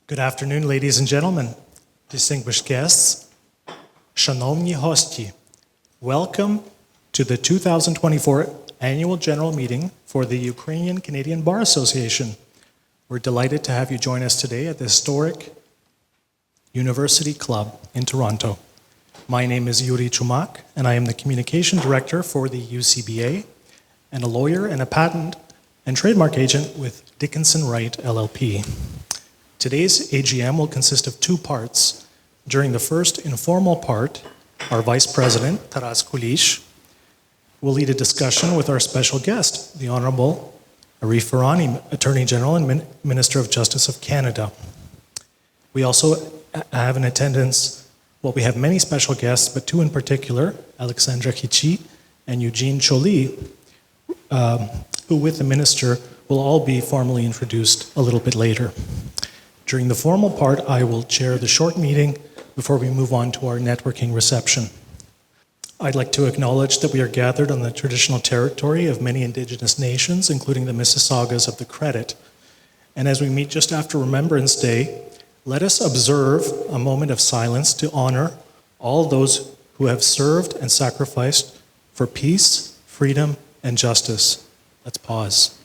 Good afternoon, ladies and gentlemen, distinguished guests, Шановні гості. Welcome to the 2024 Annual General Meeting for the Ukrainian-Canadian Bar Association. We're delighted to have you join us today at the historic University Club in Toronto. My name is Yuri Chumak, and I am the Communication Director for the UCBA and a lawyer and a patent and trademark agent with Dickinson Wright LLP. Today's AGM will consist of two parts. During the first informal part, our Vice President, Taras Kulish, will lead a discussion with our special guest, the Honorable Arif Virani, Attorney General and Minister of Justice of Canada. We also have in attendance, well, we have many special guests, but two in particular, Alexandra Khichi and Eugene Choli, who with the Minister will all be formally introduced a little bit later. During the formal part, I will chair the short meeting before we move on to our networking reception. I'd like to acknowledge that we are gathered on the traditional territory of many Indigenous nations, including the Mississaugas of the Credit. And as we meet just after Remembrance Day, let us observe a moment of silence to honor all those who have served and sacrificed for peace, freedom, and justice. Let's pause.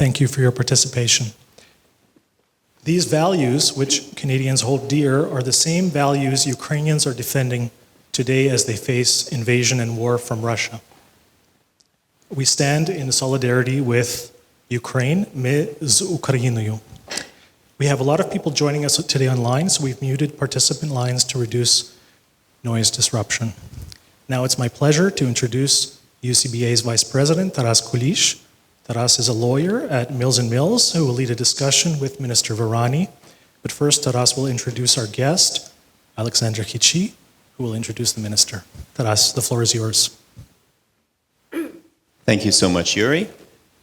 Thank you for your participation. These values, which Canadians hold dear, are the same values Ukrainians are defending today as they face invasion and war from Russia. We stand in solidarity with Ukraine, ми з Україною. We have a lot of people joining us today online, so we've muted participant lines to reduce noise disruption. Now it's my pleasure to introduce UCBA's Vice President, Taras Kulish. Taras is a lawyer at Mills & Mills who will lead a discussion with Minister Virani. But first, Taras will introduce our guest, Alexandra Khichi, who will introduce the minister. Taras, the floor is yours. Thank you so much, Yuri.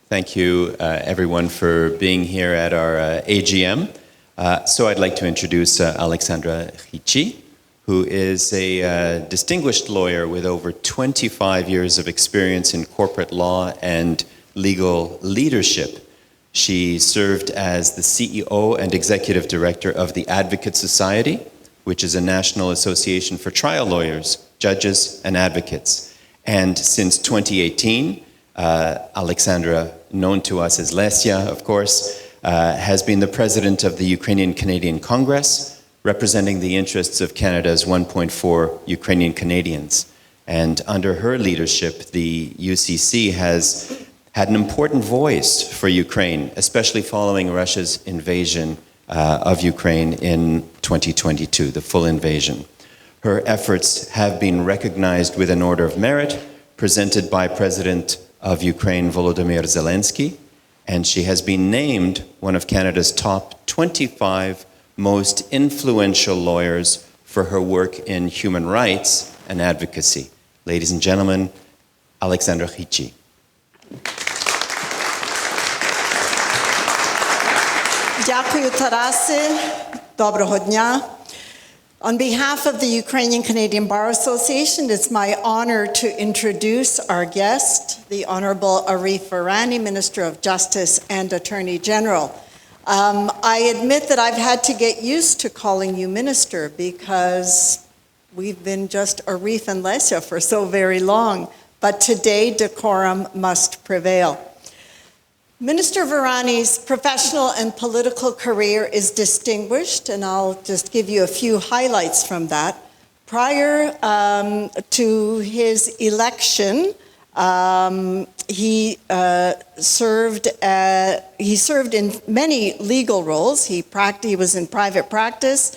Thank you, everyone, for being here at our AGM. So I'd like to introduce Alexandra Khichi, who is a distinguished lawyer with over 25 years of experience in corporate law and legal leadership. She served as the CEO and Executive Director of the Advocate Society, which is a national association for trial lawyers, judges, and advocates. And since 2018, Alexandra, known to us as Lesia, of course, has been the president of the Ukrainian-Canadian Congress, representing the interests of Canada's 1.4 Ukrainian Canadians. And under her leadership, the UCC has had an important voice for Ukraine, especially following Russia's invasion of Ukraine in 2022, the full invasion. Her efforts have been recognized with an Order of Merit presented by President of Ukraine, Volodymyr Zelensky, and she has been named one of Canada's top 25 most influential lawyers for her work in human rights and advocacy. Ladies and gentlemen, Alexandra Khichi. Дякую, Тарасе. Доброго дня. On behalf of the Ukrainian-Canadian Bar Association, it's my honor to introduce our guest, the Honorable Arif Virani, Minister of Justice and Attorney General. I admit that I've had to get used to calling you Minister because we've been just Arif and Lesia for so very long, but today decorum must prevail. Minister Virani's professional and political career is distinguished, and I'll just give you a few highlights from that. Prior to his election, he served in many legal roles. He was in private practice,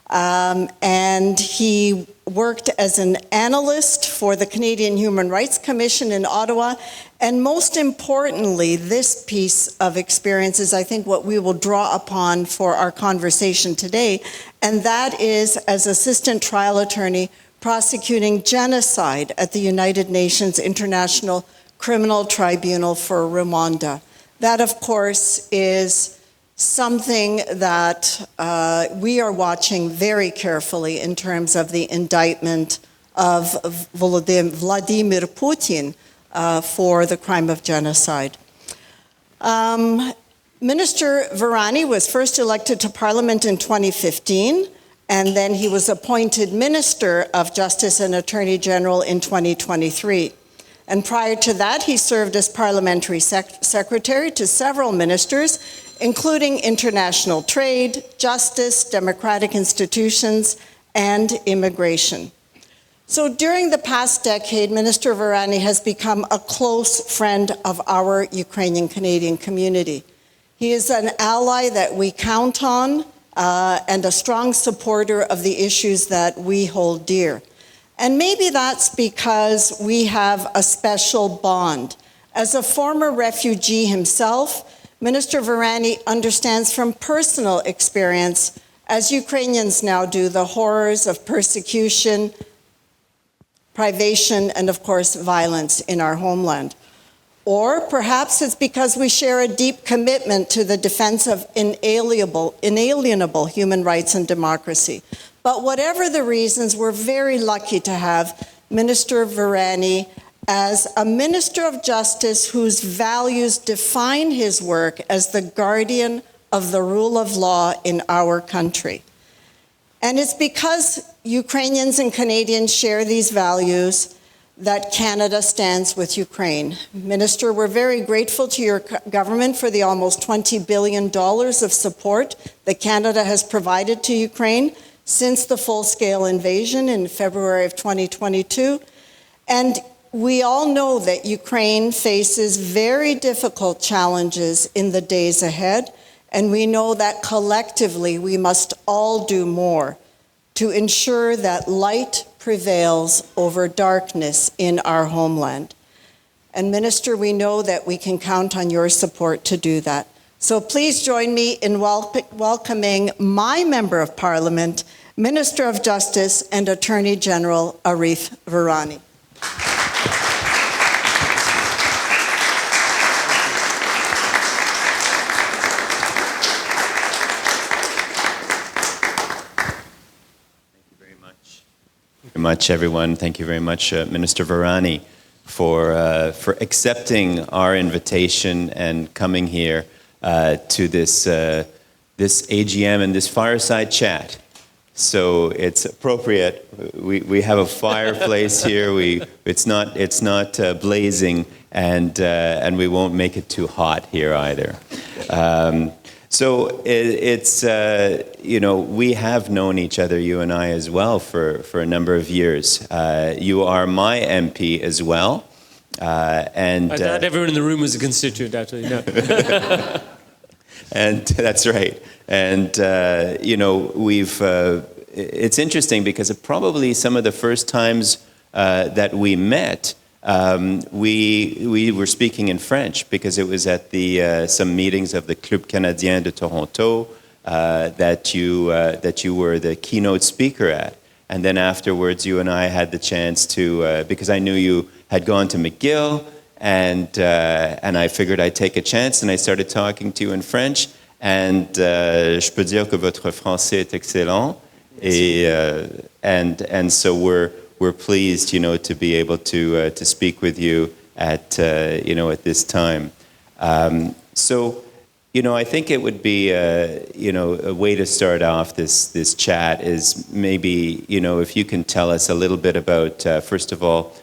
and he worked as an analyst for the Canadian Human Rights Commission in Ottawa. And most importantly, this piece of experience is, I think, what we will draw upon for our conversation today, and that is as assistant trial attorney prosecuting genocide at the United Nations International Criminal Tribunal for Rwanda. That, of course, is something that we are watching very carefully in terms of the indictment of Vladimir Putin for the crime of genocide. Minister Virani was first elected to Parliament in 2015, and then he was appointed Minister of Justice and Attorney General in 2023. And prior to that, he served as Parliamentary Secretary to several ministers, including international trade, justice, democratic institutions, and immigration. So during the past decade, Minister Virani has become a close friend of our Ukrainian Canadian community. He is an ally that we count on and a strong supporter of the issues that we hold dear. And maybe that's because we have a special bond. As a former refugee himself, Minister Virani understands from personal experience, as Ukrainians now do, the horrors of persecution, privation, and of course, violence in our homeland. Or perhaps it's because we share a deep commitment to the defense of inalienable human rights and democracy. But whatever the reasons, we're very lucky to have Minister Virani as a Minister of Justice whose values define his work as the guardian of the rule of law in our country. And it's because Ukrainians and Canadians share these values that Canada stands with Ukraine. Minister, we're very grateful to your government for the almost $20 billion of support that Canada has provided to Ukraine since the full-scale invasion in February of 2022. And we all know that Ukraine faces very difficult challenges in the days ahead, and we know that collectively we must all do more to ensure that light prevails over darkness in our homeland. And Minister, we know that we can count on your support to do that. So please join me in welcoming my Member of Parliament, Minister of Justice and Attorney General Arif Virani. Much, everyone. Thank you very much, Minister Virani, for accepting our invitation and coming here to this AGM and this fireside chat. So it's appropriate. We have a fireplace here. It's not blazing, and we won't make it too hot here either. So it's we have known each other, you and I as well, for a number of years. You are my MP as well, and I thought everyone in the room was a constituent. Actually, no. And that's right. And we've. It's interesting because probably some of the first times that we met. We were speaking in French because it was at some meetings of the Club Canadien de Toronto that you were the keynote speaker at, and then afterwards you and I had the chance to because I knew you had gone to McGill, and I figured I'd take a chance, and I started talking to you in French, and je peux dire que votre français est excellent, and so we're pleased, to be able to speak with you at this time. So, I think it would be, a way to start off this chat is maybe, if you can tell us a little bit about, first of all,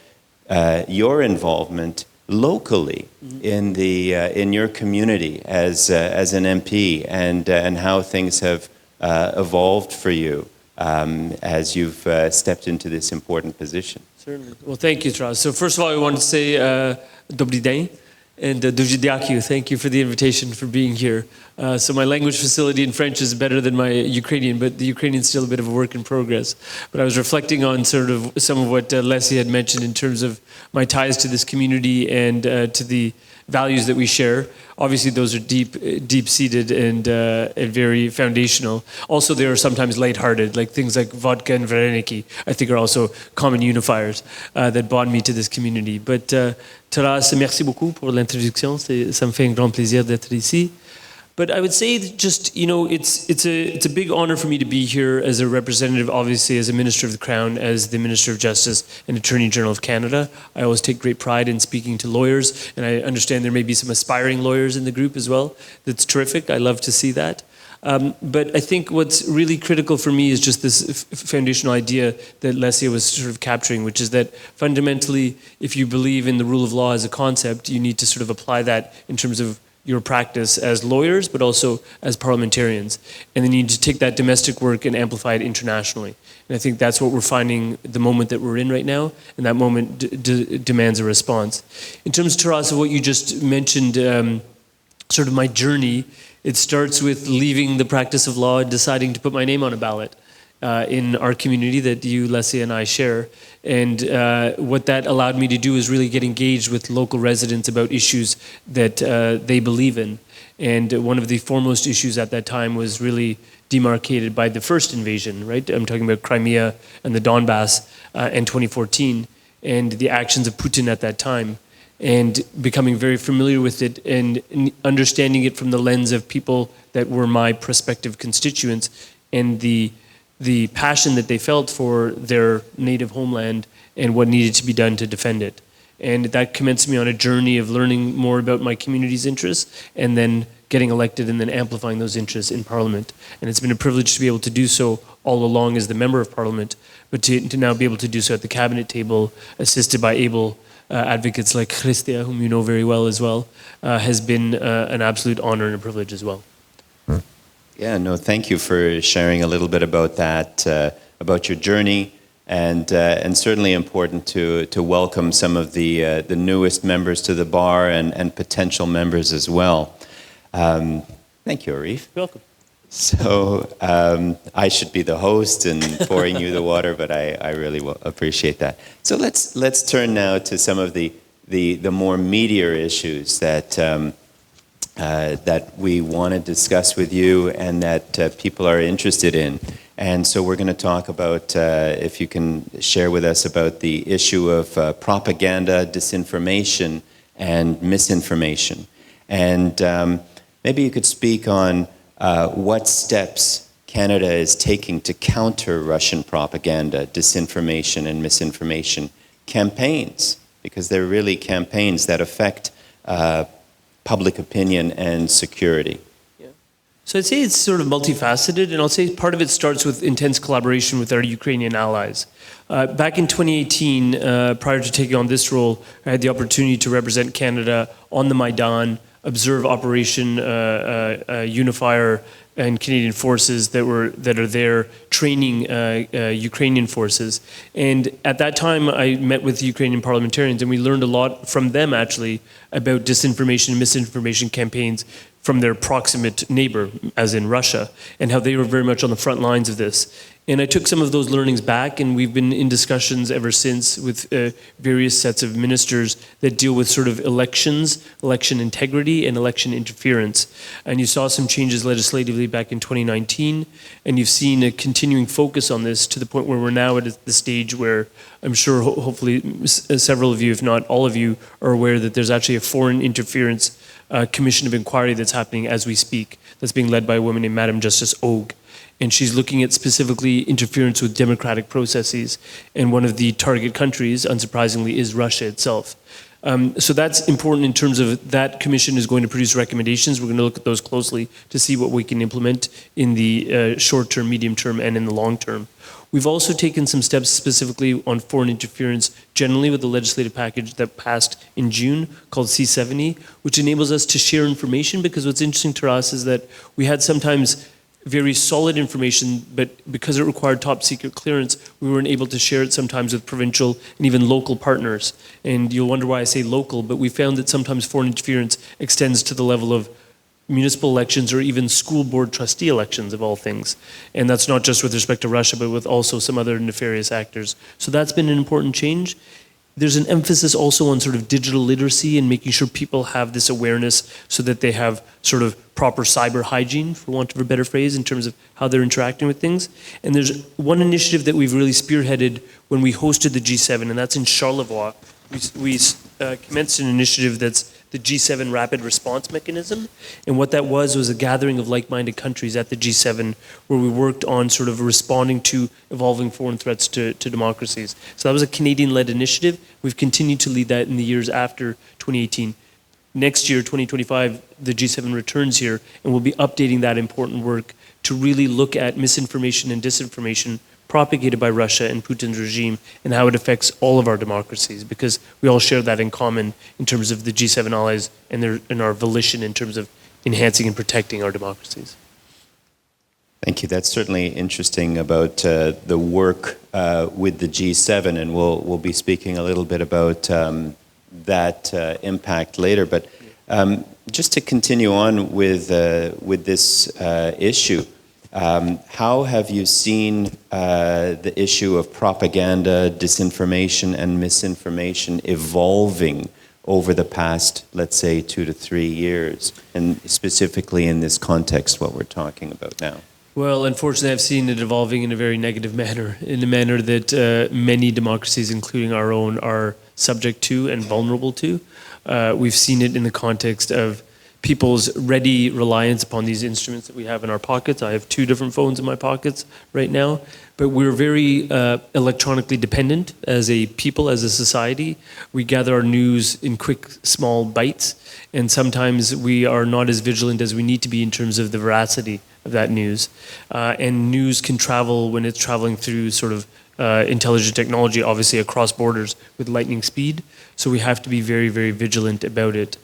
your involvement locally in your community as an MP and how things have evolved for you. as you've stepped into this important position. Certainly. Well, thank you, Taras. So first of all, I want to say Dobry den and Дуже дякую. Thank you for the invitation, for being here. So my language facility in French is better than my Ukrainian, but the Ukrainian is still a bit of a work in progress. But I was reflecting on sort of some of what Leslie had mentioned in terms of my ties to this community and to the values that we share. Obviously, those are deep-seated and very foundational. Also, they are sometimes lighthearted, like things like vodka and vareniki, I think are also common unifiers that bond me to this community. But Taras, merci beaucoup pour l'introduction. Ça me fait un grand plaisir d'être ici. But I would say that just, you know, it's a big honor for me to be here as a representative, obviously as a Minister of the Crown, as the Minister of Justice and Attorney General of Canada. I always take great pride in speaking to lawyers, and I understand there may be some aspiring lawyers in the group as well. That's terrific. I love to see that. But I think what's really critical for me is just this foundational idea that Lesia was sort of capturing, which is that fundamentally, if you believe in the rule of law as a concept, you need to sort of apply that in terms of your practice as lawyers, but also as parliamentarians. And then you need to take that domestic work and amplify it internationally. And I think that's what we're finding the moment that we're in right now, and that moment demands a response. In terms, Taras, of what you just mentioned, sort of my journey, it starts with leaving the practice of law and deciding to put my name on a ballot in our community that you, Lesia, and I share. And what that allowed me to do is really get engaged with local residents about issues that they believe in. And one of the foremost issues at that time was really demarcated by the first invasion, right? I'm talking about Crimea and the Donbass in 2014, and the actions of Putin at that time. And becoming very familiar with it and understanding it from the lens of people that were my prospective constituents, and the passion that they felt for their native homeland and what needed to be done to defend it. And that commenced me on a journey of learning more about my community's interests and then getting elected and then amplifying those interests in Parliament. And it's been a privilege to be able to do so all along as the Member of Parliament, but to now be able to do so at the Cabinet table, assisted by able advocates like Christia, whom you know very well as well, has been an absolute honor and a privilege as well. Yeah, no, thank you for sharing a little bit about that, about your journey, and certainly important to welcome some of the newest members to the bar and potential members as well. Thank you, Arif. You're welcome. So I should be the host and pouring you the water, but I really will appreciate that. So let's turn now to some of the more meatier issues that we want to discuss with you and that people are interested in. And so we're going to talk about, if you can share with us about the issue of propaganda, disinformation, and misinformation. And maybe you could speak on what steps Canada is taking to counter Russian propaganda, disinformation, and misinformation campaigns, because they're really campaigns that affect public opinion and security. Yeah. So I'd say it's sort of multifaceted, and I'll say part of it starts with intense collaboration with our Ukrainian allies. Back in 2018, prior to taking on this role, I had the opportunity to represent Canada on the Maidan, observe Operation Unifier and Canadian forces that are there training Ukrainian forces. And at that time, I met with Ukrainian parliamentarians, and we learned a lot from them, actually, about disinformation and misinformation campaigns from their proximate neighbor, as in Russia, and how they were very much on the front lines of this. And I took some of those learnings back, and we've been in discussions ever since with various sets of ministers that deal with sort of elections, election integrity, and election interference. And you saw some changes legislatively back in 2019, and you've seen a continuing focus on this to the point where we're now at the stage where I'm sure hopefully several of you, if not all of you, are aware that there's actually a foreign interference commission of inquiry that's happening as we speak, that's being led by a woman named Madam Justice Og. And she's looking at specifically interference with democratic processes. And one of the target countries, unsurprisingly, is Russia itself. So that's important in terms of that commission is going to produce recommendations. We're going to look at those closely to see what we can implement in the short term, medium term, and in the long term. We've also taken some steps specifically on foreign interference generally with the legislative package that passed in June called C70, which enables us to share information, because what's interesting to us is that we had sometimes very solid information, but because it required top secret clearance, we weren't able to share it sometimes with provincial and even local partners. And you'll wonder why I say local, but we found that sometimes foreign interference extends to the level of municipal elections or even school board trustee elections of all things. And that's not just with respect to Russia, but with also some other nefarious actors. So that's been an important change. There's an emphasis also on sort of digital literacy and making sure people have this awareness so that they have sort of proper cyber hygiene, for want of a better phrase, in terms of how they're interacting with things. And there's one initiative that we've really spearheaded when we hosted the G7, and that's in Charlevoix. We commenced an initiative that's the G7 Rapid Response Mechanism. And what that was a gathering of like-minded countries at the G7 where we worked on sort of responding to evolving foreign threats to democracies. So that was a Canadian-led initiative. We've continued to lead that in the years after 2018. Next year, 2025, the G7 returns here, and we'll be updating that important work to really look at misinformation and disinformation propagated by Russia and Putin's regime and how it affects all of our democracies, because we all share that in common in terms of the G7 allies and our volition in terms of enhancing and protecting our democracies. Thank you. That's certainly interesting about the work with the G7, and we'll be speaking a little bit about that impact later. But just to continue on with this issue, how have you seen the issue of propaganda, disinformation, and misinformation evolving over the past, let's say, 2 to 3 years, and specifically in this context, what we're talking about now? Well, unfortunately, I've seen it evolving in a very negative manner, in a manner that many democracies, including our own, are subject to and vulnerable to. We've seen it in the context of people's ready reliance upon these instruments that we have in our pockets. I have 2 different phones in my pockets right now, but we're very electronically dependent as a people, as a society. We gather our news in quick, small bites, and sometimes we are not as vigilant as we need to be in terms of the veracity of that news. And news can travel when it's traveling through sort of intelligent technology, obviously across borders with lightning speed. So we have to be very, very vigilant about it.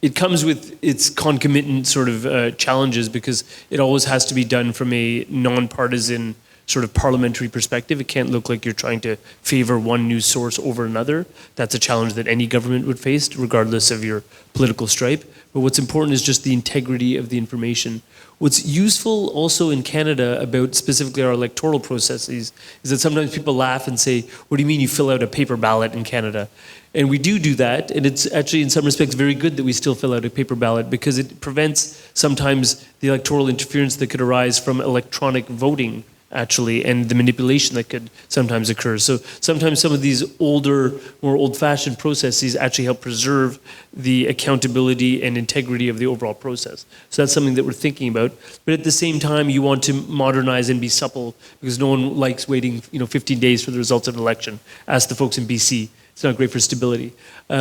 It comes with its concomitant sort of challenges, because it always has to be done from a non-partisan sort of parliamentary perspective. It can't look like you're trying to favor one news source over another. That's a challenge that any government would face, regardless of your political stripe. But what's important is just the integrity of the information. What's useful also in Canada about specifically our electoral processes is that sometimes people laugh and say, what do you mean you fill out a paper ballot in Canada? And we do that, and it's actually in some respects very good that we still fill out a paper ballot, because it prevents sometimes the electoral interference that could arise from electronic voting, actually, and the manipulation that could sometimes occur. So sometimes some of these older, more old-fashioned processes actually help preserve the accountability and integrity of the overall process. So that's something that we're thinking about. But at the same time, you want to modernize and be supple, because no one likes waiting 15 days for the results of an election. Ask the folks in BC. It's not great for stability.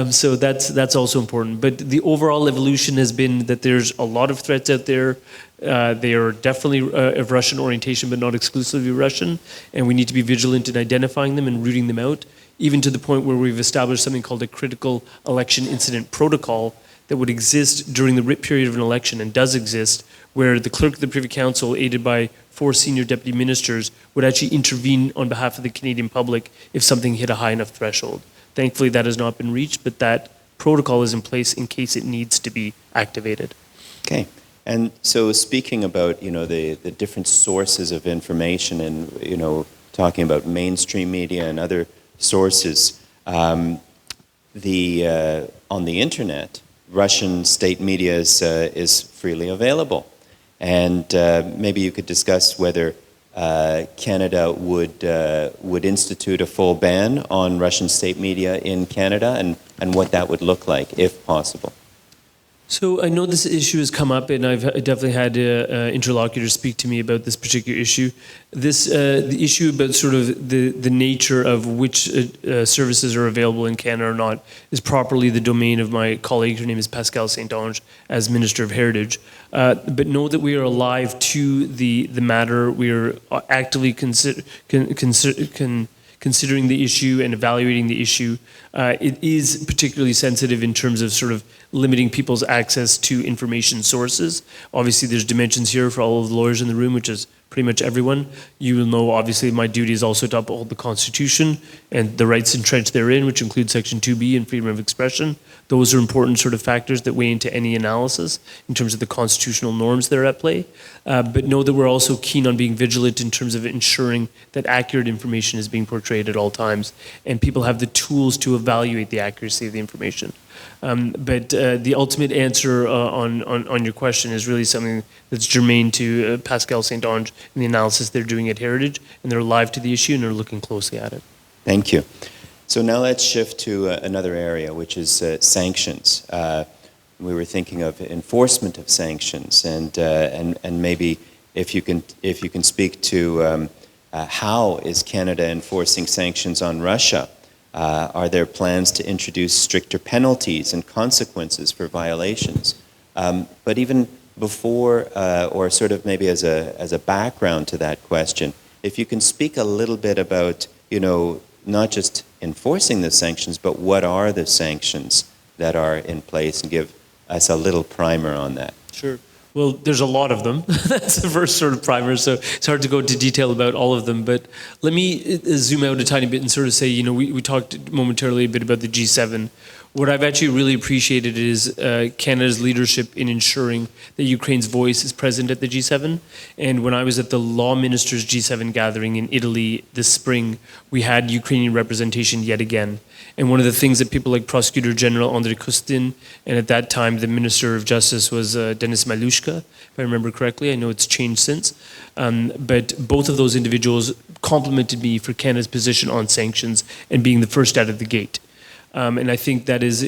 So that's also important. But the overall evolution has been that there's a lot of threats out there. They are definitely of Russian orientation, but not exclusively Russian. And we need to be vigilant in identifying them and rooting them out, even to the point where we've established something called a critical election incident protocol that would exist during the writ period of an election, and does exist, where the clerk of the Privy Council, aided by 4 senior deputy ministers, would actually intervene on behalf of the Canadian public if something hit a high enough threshold. Thankfully, that has not been reached, but that protocol is in place in case it needs to be activated. Okay. And so speaking about, the different sources of information and, talking about mainstream media and other sources, on the internet, Russian state media is freely available. And maybe you could discuss whether Canada would institute a full ban on Russian state media in Canada, and what that would look like, if possible. So I know this issue has come up, and I've definitely had interlocutors speak to me about this particular issue. The issue about sort of the nature of which services are available in Canada or not is properly the domain of my colleague. Her name is Pascale Saint-Onge, as Minister of Heritage. But know that we are alive to the matter. We are actively considering the issue and evaluating the issue. It is particularly sensitive in terms of sort of limiting people's access to information sources. Obviously, there's dimensions here for all of the lawyers in the room, which is pretty much everyone. You will know, obviously, my duty is also to uphold the Constitution and the rights entrenched therein, which include Section 2B and freedom of expression. Those are important sort of factors that weigh into any analysis in terms of the constitutional norms that are at play. But know that we're also keen on being vigilant in terms of ensuring that accurate information is being portrayed at all times, and people have the tools to evaluate the accuracy of the information. But the ultimate answer on your question is really something that's germane to Pascal Saint-Onge and the analysis they're doing at Heritage, and they're alive to the issue and they're looking closely at it. Thank you. So now let's shift to another area, which is sanctions. We were thinking of enforcement of sanctions, and maybe if you can speak to how is Canada enforcing sanctions on Russia? Are there plans to introduce stricter penalties and consequences for violations? But even before, or sort of maybe as a background to that question, if you can speak a little bit about, not just enforcing the sanctions, but what are the sanctions that are in place, and give us a little primer on that. Sure. Well, there's a lot of them. That's the first sort of primer, so it's hard to go into detail about all of them. But let me zoom out a tiny bit and sort of say, we talked momentarily a bit about the G7. What I've actually really appreciated is Canada's leadership in ensuring that Ukraine's voice is present at the G7. And when I was at the Law Ministers G7 gathering in Italy this spring, we had Ukrainian representation yet again. And one of the things that people like Prosecutor General Andrei Kostin, and at that time the Minister of Justice was Denis Malushka, if I remember correctly. I know it's changed since. But both of those individuals complimented me for Canada's position on sanctions and being the first out of the gate. And I think that is that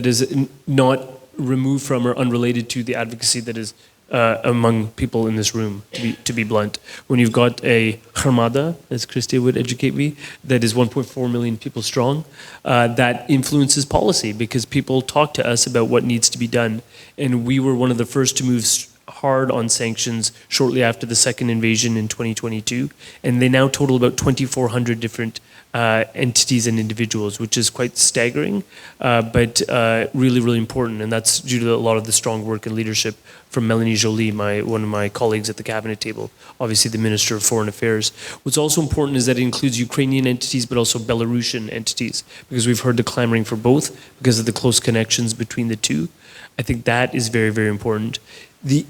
is not removed from or unrelated to the advocacy that is among people in this room, to be blunt. When you've got a armada, as Christia would educate me, that is 1.4 million people strong, that influences policy because people talk to us about what needs to be done. And we were one of the first to move hard on sanctions shortly after the second invasion in 2022. And they now total about 2,400 different entities and individuals, which is quite staggering, but really, really important. And that's due to a lot of the strong work and leadership from Melanie Joly, one of my colleagues at the cabinet table, obviously the Minister of Foreign Affairs. What's also important is that it includes Ukrainian entities, but also Belarusian entities, because we've heard the clamoring for both because of the close connections between the two. I think that is very, very important. The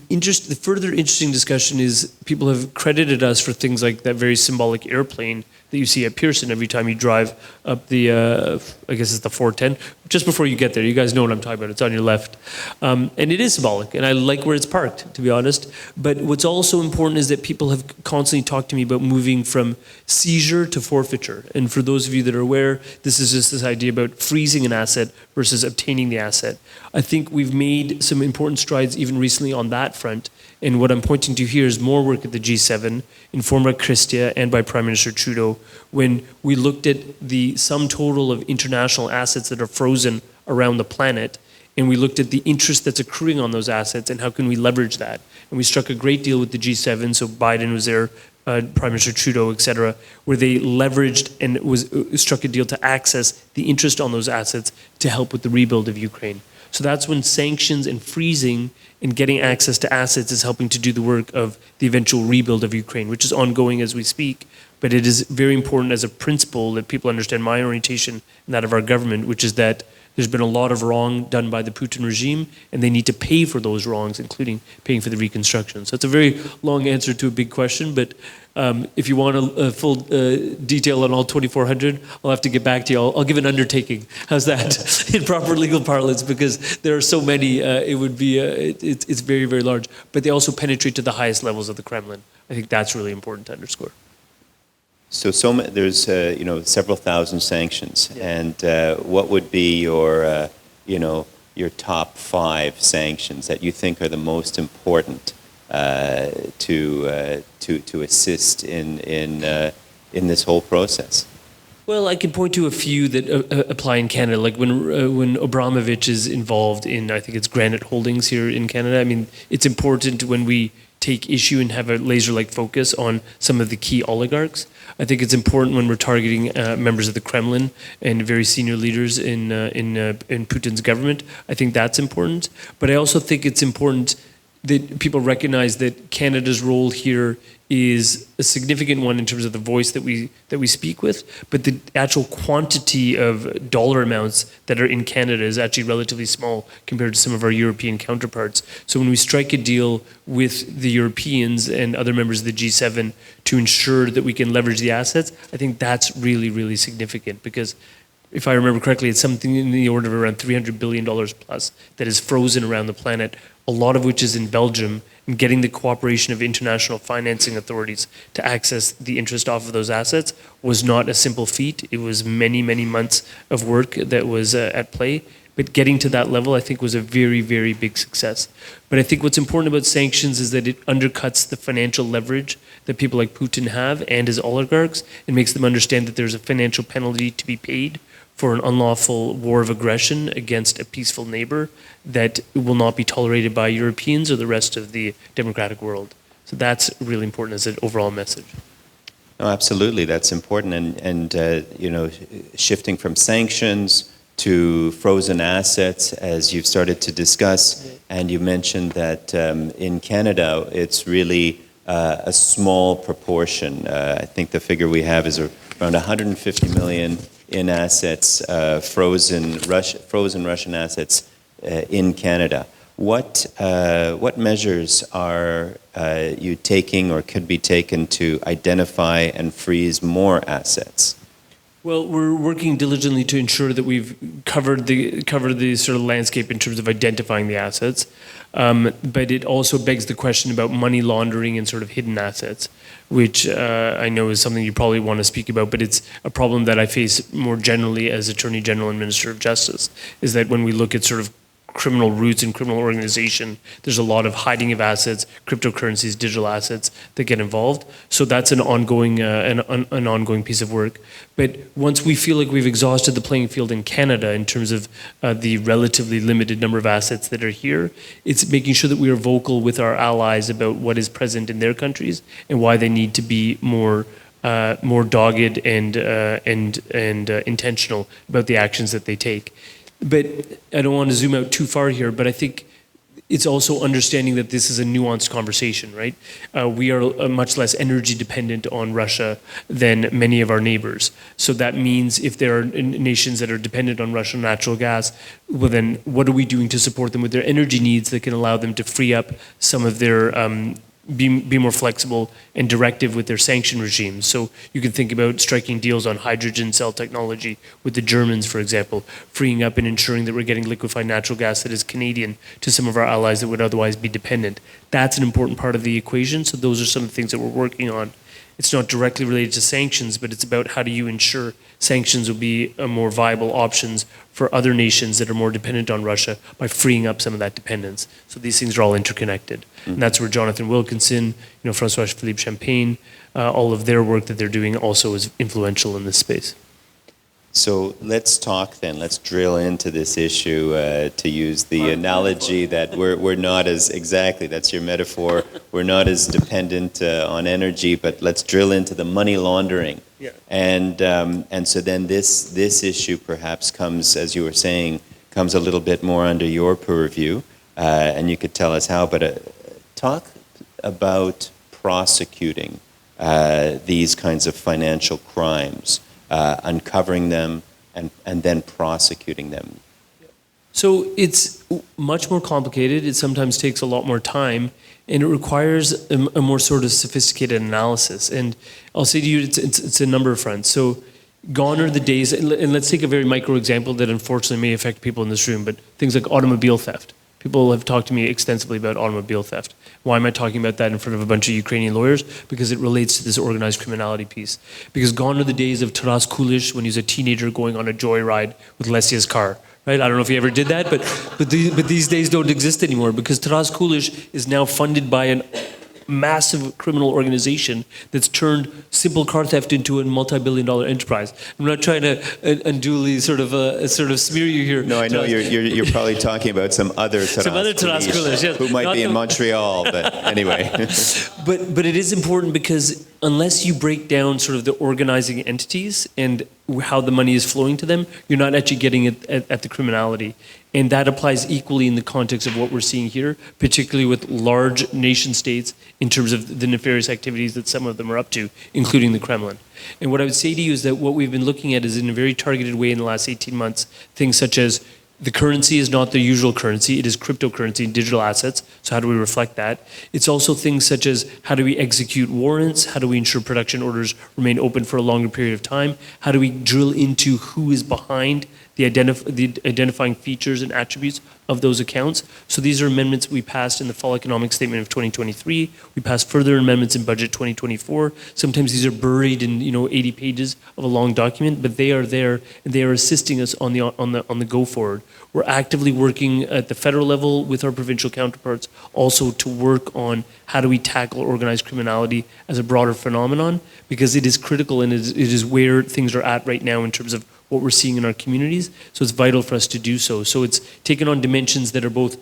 further interesting discussion is people have credited us for things like that very symbolic airplane that you see at Pearson every time you drive up the, I guess it's the 410, just before you get there. You guys know what I'm talking about. It's on your left. And it is symbolic, and I like where it's parked, to be honest. But what's also important is that people have constantly talked to me about moving from seizure to forfeiture. And for those of you that are aware, this is just this idea about freezing an asset versus obtaining the asset. I think we've made some important strides even recently on that front. And what I'm pointing to here is more work at the G7, informed by Christia and by Prime Minister Trudeau, when we looked at the sum total of international assets that are frozen around the planet, and we looked at the interest that's accruing on those assets and how can we leverage that. And we struck a great deal with the G7, so Biden was there, Prime Minister Trudeau, et cetera, where they leveraged and struck a deal to access the interest on those assets to help with the rebuild of Ukraine. So that's when sanctions and freezing and getting access to assets is helping to do the work of the eventual rebuild of Ukraine, which is ongoing as we speak. But it is very important as a principle that people understand my orientation and that of our government, which is that there's been a lot of wrong done by the Putin regime, and they need to pay for those wrongs, including paying for the reconstruction. So it's a very long answer to a big question, but if you want a full detail on all 2,400, I'll have to get back to you. I'll give an undertaking. How's that in proper legal parlance? Because there are so many, it would be, it's very, very large. But they also penetrate to the highest levels of the Kremlin. I think that's really important to underscore. So there's several thousand sanctions, and what would be your top 5 sanctions that you think are the most important to assist in this whole process? Well, I can point to a few that apply in Canada, like when Abramovich is involved in, I think it's Granite Holdings here in Canada. I mean, it's important when we take issue and have a laser-like focus on some of the key oligarchs. I think it's important when we're targeting members of the Kremlin and very senior leaders in Putin's government. I think that's important. But I also think it's important that people recognize that Canada's role here is a significant one in terms of the voice that we speak with, but the actual quantity of dollar amounts that are in Canada is actually relatively small compared to some of our European counterparts. So when we strike a deal with the Europeans and other members of the G7 to ensure that we can leverage the assets, I think that's really, really significant, because if I remember correctly, it's something in the order of around $300 billion plus that is frozen around the planet, a lot of which is in Belgium, and getting the cooperation of international financing authorities to access the interest off of those assets was not a simple feat. It was many, many months of work that was at play. But getting to that level, I think, was a very, very big success. But I think what's important about sanctions is that it undercuts the financial leverage that people like Putin have and his oligarchs. It makes them understand that there's a financial penalty to be paid for an unlawful war of aggression against a peaceful neighbor that will not be tolerated by Europeans or the rest of the democratic world. So that's really important as an overall message. No, absolutely, that's important. And you know, shifting from sanctions to frozen assets, as you've started to discuss, and you mentioned that in Canada, it's really a small proportion. I think the figure we have is around 150 million in assets, frozen Russian assets in Canada. What measures are you taking or could be taken to identify and freeze more assets? Well, we're working diligently to ensure that we've covered the sort of landscape in terms of identifying the assets. But it also begs the question about money laundering and sort of hidden assets, which I know is something you probably want to speak about, but it's a problem that I face more generally as Attorney General and Minister of Justice, is that when we look at sort of criminal roots and criminal organization, there's a lot of hiding of assets, cryptocurrencies, digital assets that get involved. So that's an ongoing piece of work. But once we feel like we've exhausted the playing field in Canada in terms of the relatively limited number of assets that are here, it's making sure that we are vocal with our allies about what is present in their countries and why they need to be more dogged and intentional about the actions that they take. But I don't want to zoom out too far here, but I think it's also understanding that this is a nuanced conversation, right? We are much less energy dependent on Russia than many of our neighbors. So that means if there are nations that are dependent on Russian natural gas, well then what are we doing to support them with their energy needs that can allow them to free up some of their be more flexible and directive with their sanction regimes. So you can think about striking deals on hydrogen cell technology with the Germans, for example, freeing up and ensuring that we're getting liquefied natural gas that is Canadian to some of our allies that would otherwise be dependent. That's an important part of the equation. So those are some of the things that we're working on. It's not directly related to sanctions, but it's about how do you ensure sanctions will be a more viable options for other nations that are more dependent on Russia by freeing up some of that dependence. So these things are all interconnected. Mm-hmm. And that's where Jonathan Wilkinson, François-Philippe Champagne, all of their work that they're doing also is influential in this space. So let's talk then, let's drill into this issue, to use the analogy that we're not as, exactly, that's your metaphor, we're not as dependent on energy, but let's drill into the money laundering. Yeah. And so then this issue perhaps comes, as you were saying, comes a little bit more under your purview, and you could tell us how, but talk about prosecuting these kinds of financial crimes. Uncovering them and then prosecuting them. So it's much more complicated. It sometimes takes a lot more time, and it requires a more sort of sophisticated analysis. And I'll say to you, it's a number of fronts. So gone are the days, and let's take a very micro example that unfortunately may affect people in this room, but things like automobile theft. People have talked to me extensively about automobile theft. Why am I talking about that in front of a bunch of Ukrainian lawyers? Because it relates to this organized criminality piece. Because gone are the days of Taras Kulish when he was a teenager going on a joyride with Lesia's car. Right? I don't know if he ever did that, but these days don't exist anymore because Taras Kulish is now funded by an massive criminal organization that's turned simple car theft into a multi-billion-dollar enterprise. I'm not trying to unduly sort of smear you here. No, I know you're probably talking about some other Tarascovic, yes. who might Not be in the- Montreal, but anyway. But it is important because unless you break down sort of the organizing entities and how the money is flowing to them, you're not actually getting it at the criminality. And that applies equally in the context of what we're seeing here, particularly with large nation states in terms of the nefarious activities that some of them are up to, including the Kremlin. And what I would say to you is that what we've been looking at is in a very targeted way in the last 18 months, things such as the currency is not the usual currency, it is cryptocurrency and digital assets. So how do we reflect that? It's also things such as how do we execute warrants? How do we ensure production orders remain open for a longer period of time? How do we drill into who is behind the identifying features and attributes of those accounts? So these are amendments we passed in the Fall Economic Statement of 2023. We passed further amendments in Budget 2024. Sometimes these are buried in 80 pages of a long document, but they are there and they are assisting us on the go forward. We're actively working at the federal level with our provincial counterparts also to work on how do we tackle organized criminality as a broader phenomenon, because it is critical and it is where things are at right now in terms of what we're seeing in our communities. So it's vital for us to do so. So it's taken on dimensions that are both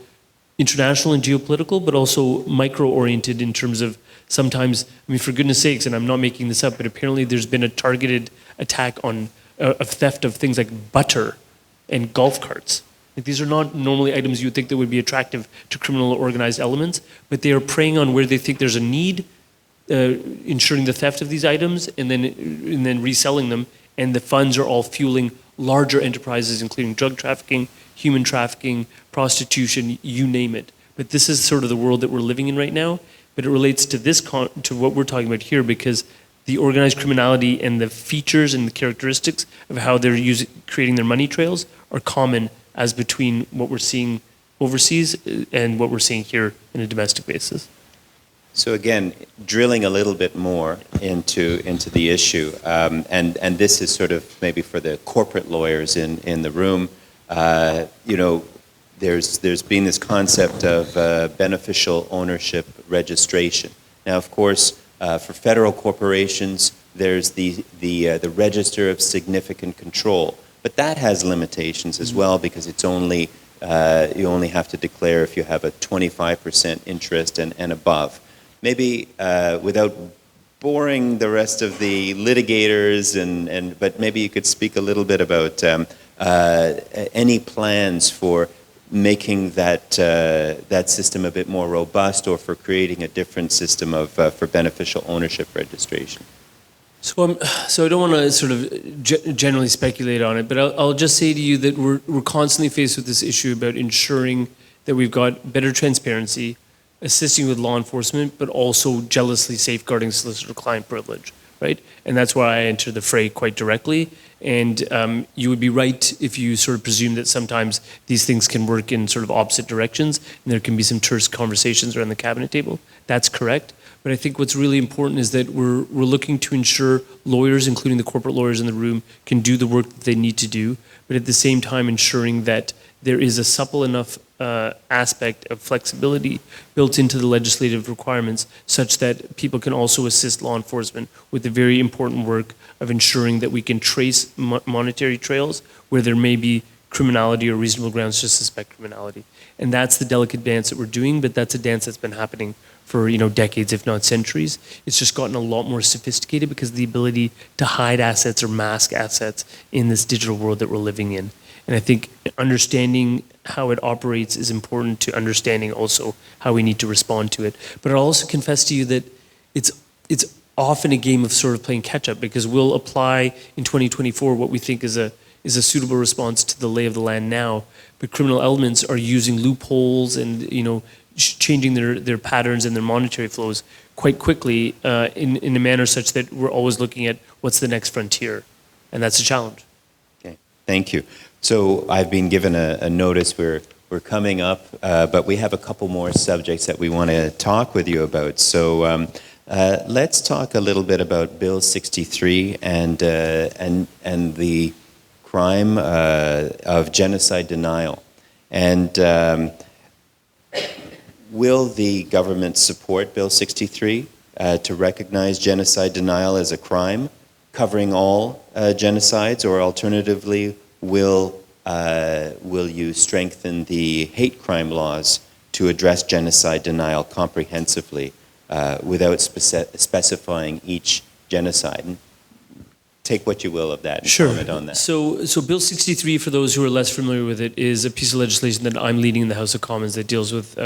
international and geopolitical, but also micro-oriented in terms of sometimes, I mean, for goodness sakes, and I'm not making this up, but apparently there's been a targeted attack on a theft of things like butter and golf carts. Like, these are not normally items you would think that would be attractive to criminal or organized elements, but they are preying on where they think there's a need, ensuring the theft of these items and then reselling them. And the funds are all fueling larger enterprises, including drug trafficking, human trafficking, prostitution, you name it. But this is sort of the world that we're living in right now. But it relates to to what we're talking about here, because the organized criminality and the features and the characteristics of how they're creating their money trails are common as between what we're seeing overseas and what we're seeing here in a domestic basis. So again, drilling a little bit more into the issue, and this is sort of maybe for the corporate lawyers in the room. There's been this concept of beneficial ownership registration. Now, of course, for federal corporations, there's the register of significant control, but that has limitations as well, because it's only you only have to declare if you have a 25% interest and above. Maybe without boring the rest of the litigators, but maybe you could speak a little bit about any plans for making that system a bit more robust, or for creating a different system for beneficial ownership registration. So I don't want to sort of generally speculate on it, but I'll just say to you that we're constantly faced with this issue about ensuring that we've got better transparency, assisting with law enforcement, but also jealously safeguarding solicitor-client privilege, right? And that's why I enter the fray quite directly. And you would be right if you sort of presume that sometimes these things can work in sort of opposite directions, and there can be some terse conversations around the cabinet table. That's correct. But I think what's really important is that we're looking to ensure lawyers, including the corporate lawyers in the room, can do the work that they need to do, but at the same time ensuring that there is a supple enough aspect of flexibility built into the legislative requirements such that people can also assist law enforcement with the very important work of ensuring that we can trace monetary trails where there may be criminality or reasonable grounds to suspect criminality. And that's the delicate dance that we're doing, but that's a dance that's been happening for decades, if not centuries. It's just gotten a lot more sophisticated because of the ability to hide assets or mask assets in this digital world that we're living in. And I think understanding how it operates is important to understanding also how we need to respond to it. But I'll also confess to you that it's often a game of sort of playing catch up, because we'll apply in 2024 what we think is a suitable response to the lay of the land now, but criminal elements are using loopholes and changing their patterns and their monetary flows quite quickly in a manner such that we're always looking at what's the next frontier, and that's a challenge. Okay, thank you. So I've been given a notice. We're coming up, but we have a couple more subjects that we want to talk with you about. So let's talk a little bit about Bill 63 and the crime of genocide denial. And will the government support Bill 63 to recognize genocide denial as a crime, covering all genocides, or alternatively, will you strengthen the hate crime laws to address genocide denial comprehensively without specifying each genocide? And take what you will of that and comment on that. So Bill 63, for those who are less familiar with it, is a piece of legislation that I'm leading in the House of Commons that deals with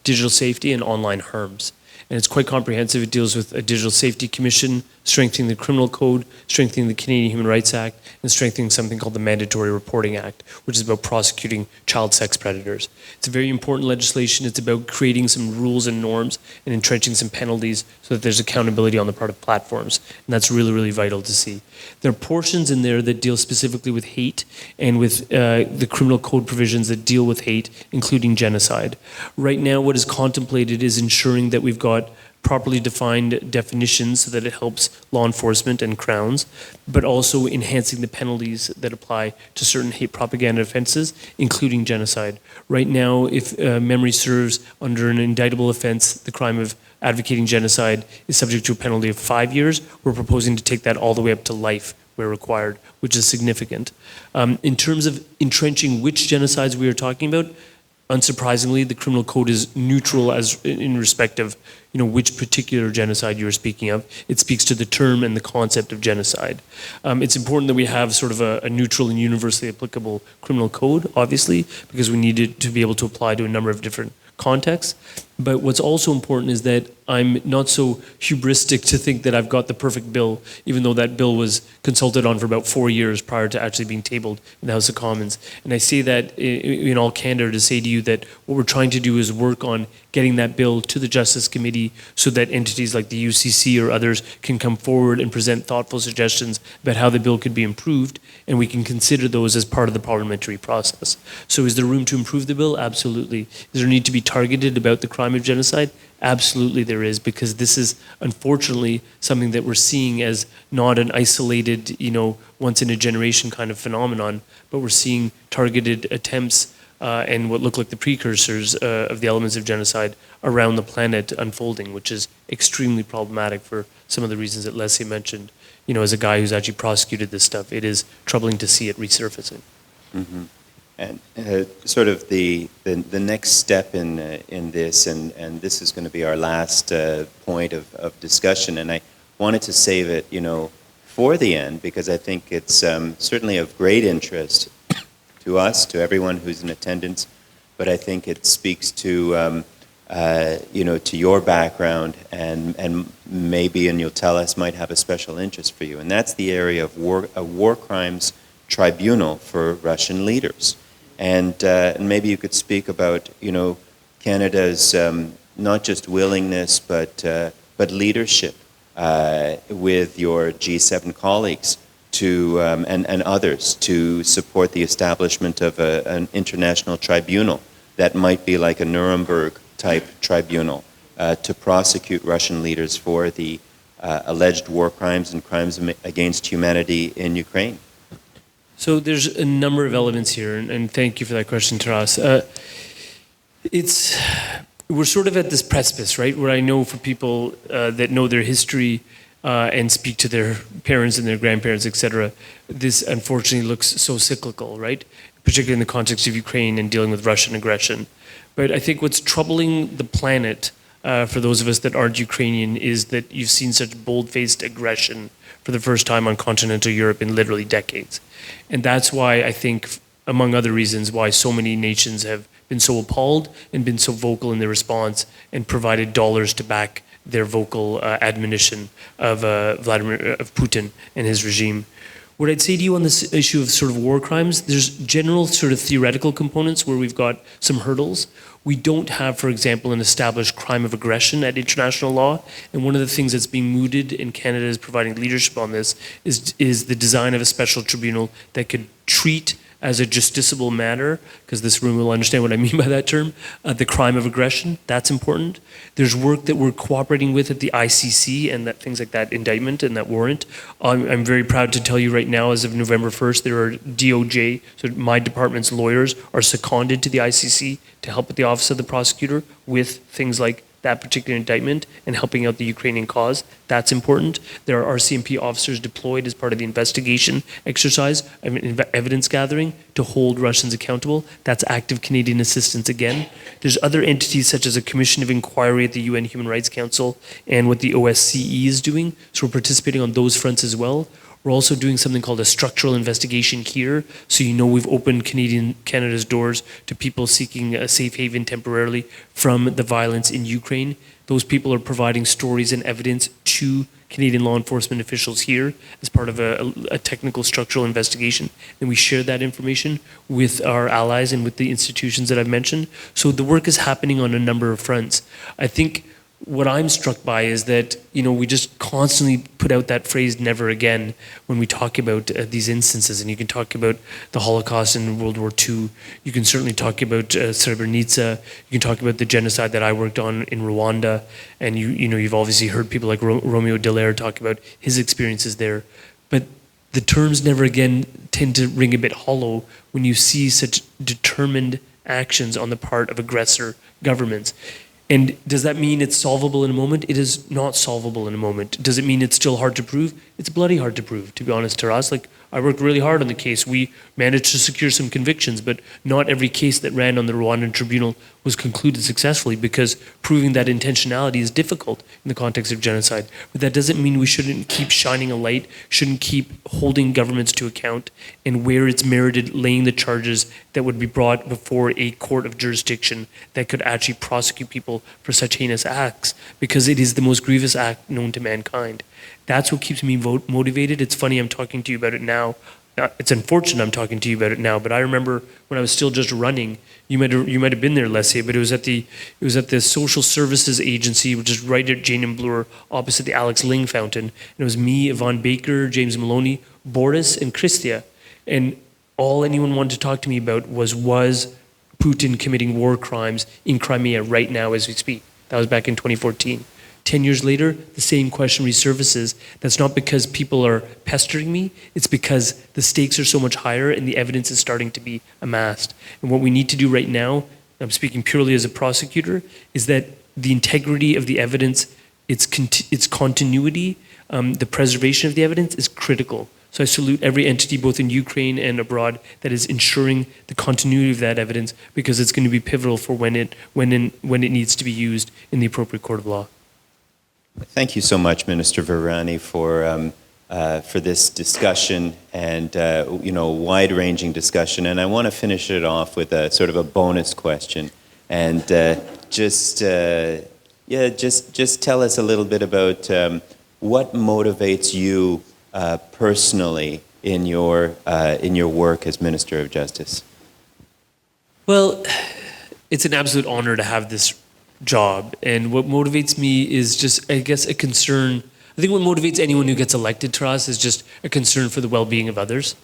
digital safety and online harms. And it's quite comprehensive. It deals with a Digital Safety Commission, strengthening the Criminal Code, strengthening the Canadian Human Rights Act, and strengthening something called the Mandatory Reporting Act, which is about prosecuting child sex predators. It's a very important legislation. It's about creating some rules and norms and entrenching some penalties so that there's accountability on the part of platforms. And that's really, really vital to see. There are portions in there that deal specifically with hate and with the criminal code provisions that deal with hate, including genocide. Right now, what is contemplated is ensuring that we've got properly defined definitions so that it helps law enforcement and crowns, but also enhancing the penalties that apply to certain hate propaganda offenses, including genocide. Right now, if memory serves, under an indictable offense, the crime of advocating genocide is subject to a penalty of 5 years. We're proposing to take that all the way up to life where required, which is significant. In terms of entrenching which genocides we are talking about, unsurprisingly, the criminal code is neutral as in respect of which particular genocide you're speaking of. It speaks to the term and the concept of genocide. It's important that we have sort of a neutral and universally applicable criminal code, obviously, because we need it to be able to apply to a number of different contexts. But what's also important is that I'm not so hubristic to think that I've got the perfect bill, even though that bill was consulted on for about 4 years prior to actually being tabled in the House of Commons. And I say that in all candor to say to you that what we're trying to do is work on getting that bill to the Justice Committee so that entities like the UCC or others can come forward and present thoughtful suggestions about how the bill could be improved, and we can consider those as part of the parliamentary process. So is there room to improve the bill? Absolutely. Does there need to be targeted about the crime of genocide? Absolutely there is, because this is unfortunately something that we're seeing as not an isolated, once in a generation kind of phenomenon, but we're seeing targeted attempts and what look like the precursors of the elements of genocide around the planet unfolding, which is extremely problematic for some of the reasons that Leslie mentioned. As a guy who's actually prosecuted this stuff, it is troubling to see it resurfacing. Mm-hmm. And sort of the next step in this, and this is going to be our last point of discussion, and I wanted to save it, for the end, because I think it's certainly of great interest to us, to everyone who's in attendance, but I think it speaks to, to your background, and maybe, and you'll tell us, might have a special interest for you, and that's the area of a war crimes tribunal for Russian leaders. And maybe you could speak about, Canada's not just willingness, but leadership with your G7 colleagues to and others to support the establishment of an international tribunal that might be like a Nuremberg-type tribunal to prosecute Russian leaders for the alleged war crimes and crimes against humanity in Ukraine. So there's a number of elements here, and thank you for that question, Taras. We're sort of at this precipice, right, where I know for people that know their history and speak to their parents and their grandparents, etc., this unfortunately looks so cyclical, right, particularly in the context of Ukraine and dealing with Russian aggression. But I think what's troubling the planet, for those of us that aren't Ukrainian, is that you've seen such bold-faced aggression for the first time on continental Europe in literally decades. And that's why I think, among other reasons, why so many nations have been so appalled and been so vocal in their response and provided dollars to back their vocal admonition of Putin and his regime. What I'd say to you on this issue of sort of war crimes, there's general sort of theoretical components where we've got some hurdles. We don't have, for example, an established crime of aggression at international law. And one of the things that's being mooted in Canada is providing leadership on this is the design of a special tribunal that could treat as a justiciable matter, because this room will understand what I mean by that term, the crime of aggression. That's important. There's work that we're cooperating with at the ICC and that things like that indictment and that warrant. I'm very proud to tell you right now, as of November 1st, there are DOJ, so my department's lawyers are seconded to the ICC to help with the Office of the Prosecutor with things like that particular indictment and helping out the Ukrainian cause. That's important. There are RCMP officers deployed as part of the investigation exercise, evidence gathering, to hold Russians accountable. That's active Canadian assistance again. There's other entities such as a commission of inquiry at the UN Human Rights Council and what the OSCE is doing. So we're participating on those fronts as well. We're also doing something called a structural investigation here. So we've opened Canada's doors to people seeking a safe haven temporarily from the violence in Ukraine. Those people are providing stories and evidence to Canadian law enforcement officials here as part of a technical structural investigation. And we share that information with our allies and with the institutions that I've mentioned. So the work is happening on a number of fronts. I think what I'm struck by is that, we just constantly put out that phrase, never again, when we talk about these instances. And you can talk about the Holocaust in World War II. You can certainly talk about Srebrenica. You can talk about the genocide that I worked on in Rwanda. And you've obviously heard people like Romeo Dallaire talk about his experiences there. But the terms never again tend to ring a bit hollow when you see such determined actions on the part of aggressor governments. And does that mean it's solvable in a moment? It is not solvable in a moment. Does it mean it's still hard to prove? It's bloody hard to prove, to be honest, Taras. I worked really hard on the case. We managed to secure some convictions, but not every case that ran on the Rwandan tribunal was concluded successfully because proving that intentionality is difficult in the context of genocide. But that doesn't mean we shouldn't keep shining a light, shouldn't keep holding governments to account, and where it's merited, laying the charges that would be brought before a court of jurisdiction that could actually prosecute people for such heinous acts, because it is the most grievous act known to mankind. That's what keeps me motivated. It's funny I'm talking to you about it now. It's unfortunate I'm talking to you about it now, but I remember when I was still just running. You might have been there, Leslie, but it was at the Social Services Agency, which is right at Jane and Bloor, opposite the Alex Ling Fountain. And it was me, Yvonne Baker, James Maloney, Boris, and Christia. And all anyone wanted to talk to me about was Putin committing war crimes in Crimea right now as we speak. That was back in 2014. 10 years later, the same question resurfaces. That's not because people are pestering me, it's because the stakes are so much higher and the evidence is starting to be amassed. And what we need to do right now, I'm speaking purely as a prosecutor, is that the integrity of the evidence, its continuity, the preservation of the evidence is critical. So I salute every entity, both in Ukraine and abroad, that is ensuring the continuity of that evidence, because it's going to be pivotal for when it needs to be used in the appropriate court of law. Thank you so much, Minister Virani, for this discussion and wide-ranging discussion. And I want to finish it off with a sort of a bonus question, and just tell us a little bit about what motivates you personally in your work as Minister of Justice. Well, it's an absolute honor to have this job, and what motivates me is just, I guess, a concern. I think what motivates anyone who gets elected to us is just a concern for the well-being of others.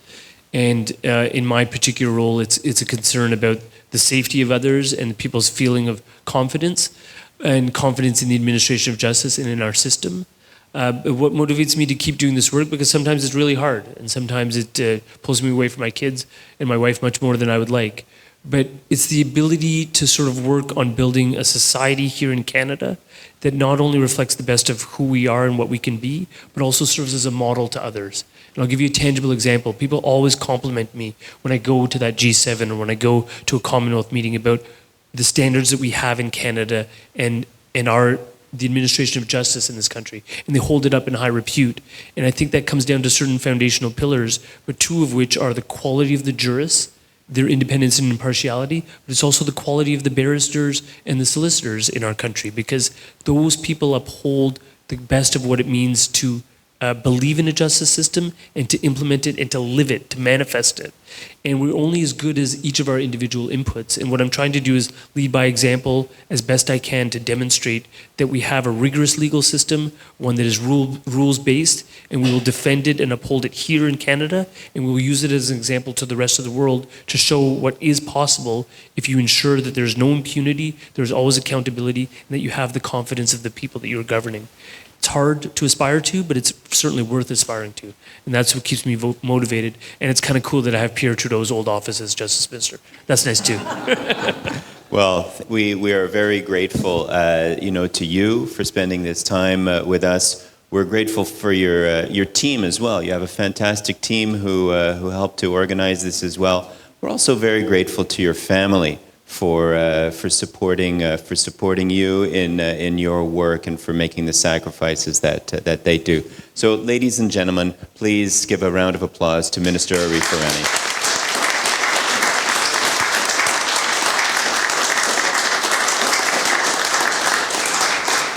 And in my particular role, it's a concern about the safety of others and people's feeling of confidence and confidence in the administration of justice and in our system. What motivates me to keep doing this work, because sometimes it's really hard, and sometimes it pulls me away from my kids and my wife much more than I would like. But it's the ability to sort of work on building a society here in Canada that not only reflects the best of who we are and what we can be, but also serves as a model to others. And I'll give you a tangible example. People always compliment me when I go to that G7 or when I go to a Commonwealth meeting about the standards that we have in Canada and the administration of justice in this country. And they hold it up in high repute. And I think that comes down to certain foundational pillars, but two of which are the quality of the jurists, their independence and impartiality, but it's also the quality of the barristers and the solicitors in our country, because those people uphold the best of what it means to believe in a justice system and to implement it and to live it, to manifest it. And we're only as good as each of our individual inputs. And what I'm trying to do is lead by example as best I can to demonstrate that we have a rigorous legal system, one that is rules-based, and we will defend it and uphold it here in Canada, and we will use it as an example to the rest of the world to show what is possible if you ensure that there's no impunity, there's always accountability, and that you have the confidence of the people that you're governing. It's hard to aspire to, but it's certainly worth aspiring to. And that's what keeps me motivated. And it's kind of cool that I have Pierre Trudeau's old office as Justice Minister. That's nice too. Well, we are very grateful, to you for spending this time with us. We're grateful for your team as well. You have a fantastic team who helped to organize this as well. We're also very grateful to your family for supporting you in your work and for making the sacrifices that they do. So, ladies and gentlemen, please give a round of applause to Minister Arifarani.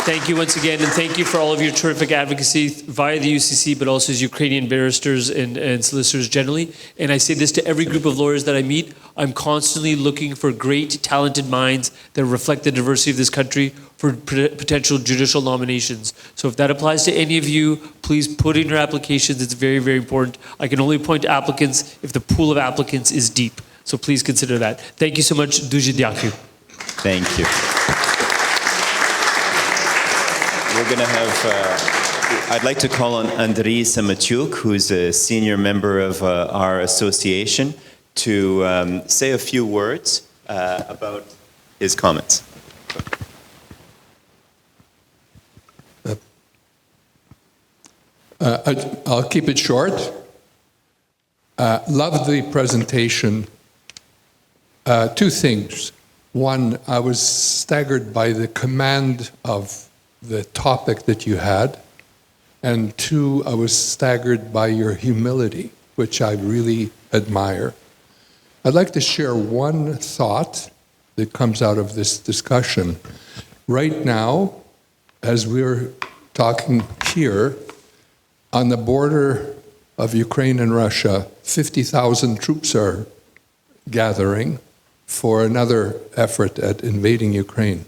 Thank you once again, and thank you for all of your terrific advocacy via the UCC, but also as Ukrainian barristers and solicitors generally. And I say this to every group of lawyers that I meet. I'm constantly looking for great, talented minds that reflect the diversity of this country for potential judicial nominations. So if that applies to any of you, please put in your applications. It's very, very important. I can only appoint applicants if the pool of applicants is deep. So please consider that. Thank you so much. Дуже дякую. Thank you. We're going to have, I'd like to call on Andriy Samatyuk, who's a senior member of our association, to say a few words about his comments. I'll keep it short. Loved the presentation. Two things. One, I was staggered by the command of the topic that you had. And two, I was staggered by your humility, which I really admire. I'd like to share one thought that comes out of this discussion. Right now, as we're talking here, on the border of Ukraine and Russia, 50,000 troops are gathering for another effort at invading Ukraine.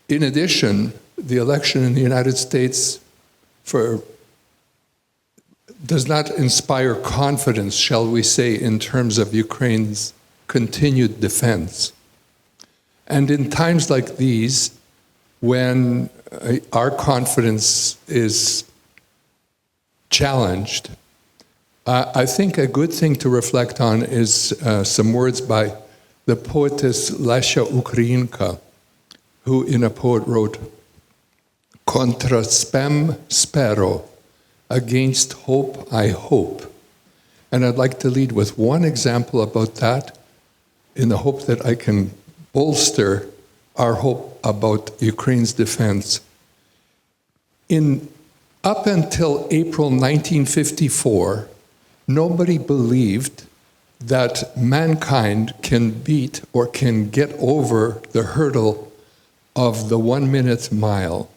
In addition, the election in the United States does not inspire confidence, shall we say, in terms of Ukraine's continued defense. And in times like these, when our confidence is challenged, I think a good thing to reflect on is some words by the poetess Lesya Ukrainka, who in a poet wrote, "Contra spem spero, against hope I hope." And I'd like to lead with one example about that in the hope that I can bolster our hope about Ukraine's defense. Up until April 1954, nobody believed that mankind can beat or can get over the hurdle of the 1 minute mile.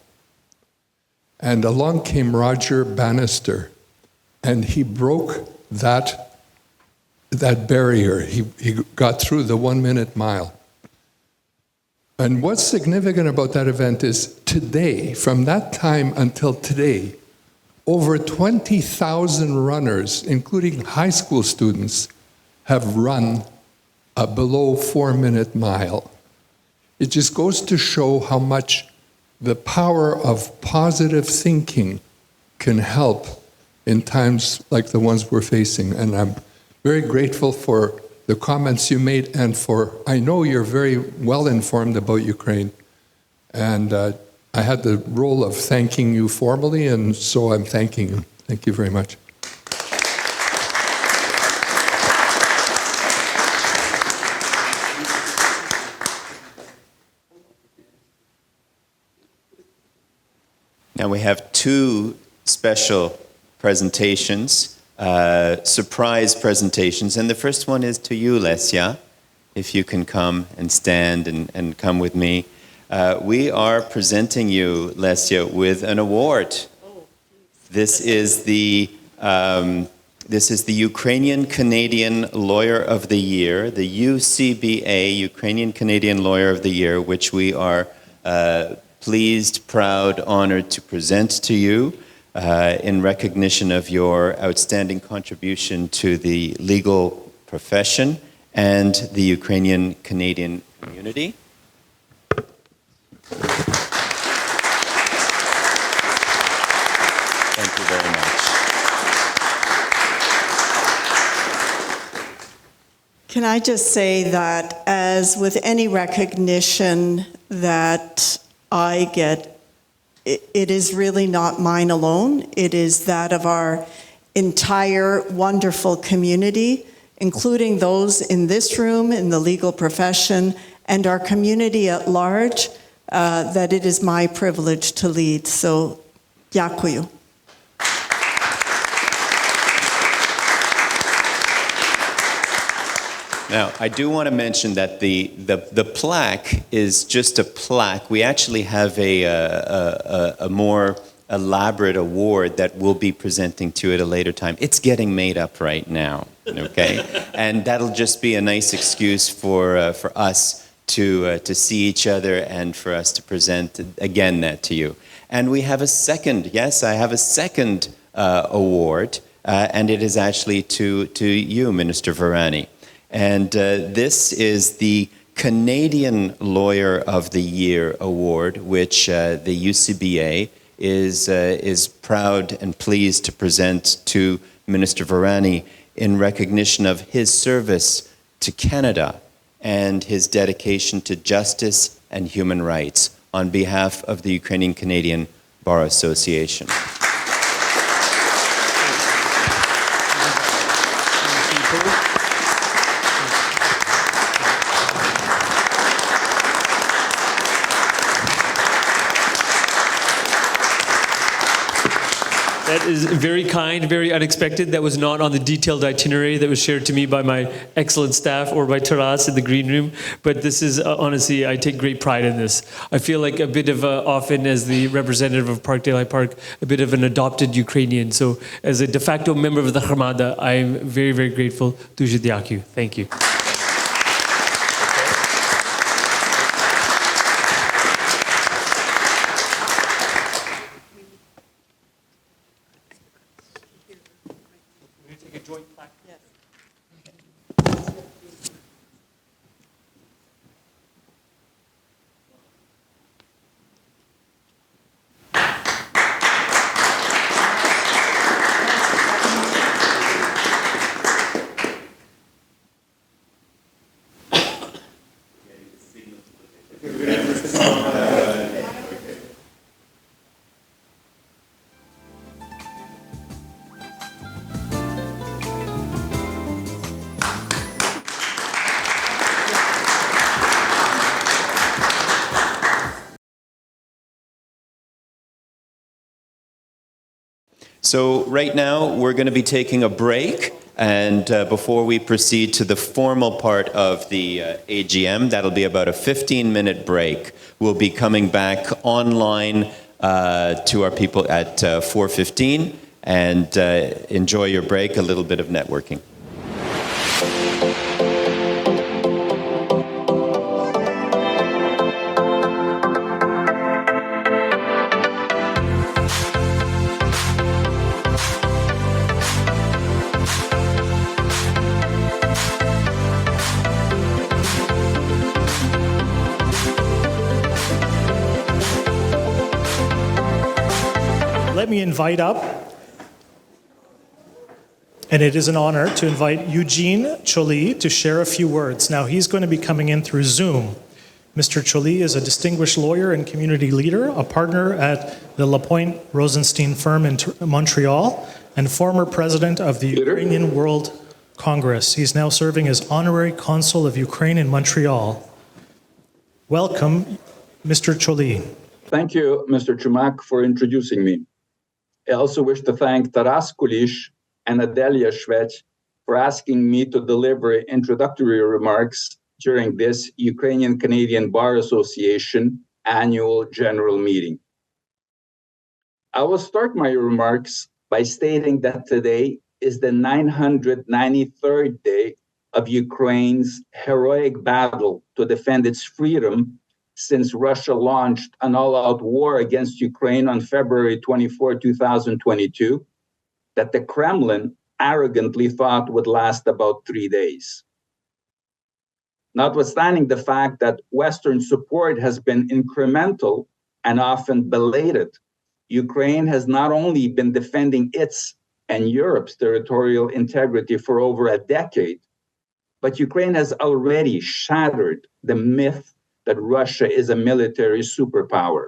And along came Roger Bannister, and he broke that barrier. He got through the 1 minute mile. And what's significant about that event is today, from that time until today, over 20,000 runners, including high school students, have run a below 4 minute mile. It just goes to show how much the power of positive thinking can help in times like the ones we're facing. And I'm very grateful for the comments you made, and I know you're very well informed about Ukraine. And I had the role of thanking you formally, and so I'm thanking you. Thank you very much. Now we have two special presentations, surprise presentations. And the first one is to you, Lesya, if you can come and stand and come with me. We are presenting you, Lesya, with an award. This is the Ukrainian Canadian Lawyer of the Year, the UCBA, Ukrainian Canadian Lawyer of the Year, which we are pleased, proud, honored to present to you in recognition of your outstanding contribution to the legal profession and the Ukrainian Canadian community. Thank you very much. Can I just say that, as with any recognition that I get, it is really not mine alone. It is that of our entire wonderful community, including those in this room, in the legal profession, and our community at large, that it is my privilege to lead. So, дякую. Now, I do want to mention that the plaque is just a plaque. We actually have a more elaborate award that we'll be presenting to you at a later time. It's getting made up right now, okay? And that'll just be a nice excuse for us to see each other and for us to present again that to you. And we have a second, yes, I have a second award, and it is actually to you, Minister Varani. And this is the Canadian Lawyer of the Year Award, which the UCBA is proud and pleased to present to Minister Varani in recognition of his service to Canada and his dedication to justice and human rights on behalf of the Ukrainian Canadian Bar Association. That is very kind, very unexpected. That was not on the detailed itinerary that was shared to me by my excellent staff or by Taras in the green room. But this is, honestly, I take great pride in this. I feel like a bit of, often as the representative of Park Delay Park, a bit of an adopted Ukrainian. So as a de facto member of the Armada, I am very, very grateful. Дуже дякую. Thank you. So right now, we're going to be taking a break, and before we proceed to the formal part of the AGM, that'll be about a 15-minute break. We'll be coming back online to our people at 4:15, and enjoy your break, a little bit of networking. Let me invite up, and it is an honor to invite Eugene Choli to share a few words. Now, he's going to be coming in through Zoom. Mr. Choli is a distinguished lawyer and community leader, a partner at the LaPointe Rosenstein firm in Montreal, and former president of the Ukrainian World Congress. He's now serving as honorary consul of Ukraine in Montreal. Welcome, Mr. Choli. Thank you, Mr. Chumak, for introducing me. I also wish to thank Taras Kulish and Adelia Shvech for asking me to deliver introductory remarks during this Ukrainian Canadian Bar Association annual general meeting. I will start my remarks by stating that today is the 993rd day of Ukraine's heroic battle to defend its freedom since Russia launched an all-out war against Ukraine on February 24, 2022, that the Kremlin arrogantly thought would last about 3 days. Notwithstanding the fact that Western support has been incremental and often belated, Ukraine has not only been defending its and Europe's territorial integrity for over a decade, but Ukraine has already shattered the myth that Russia is a military superpower.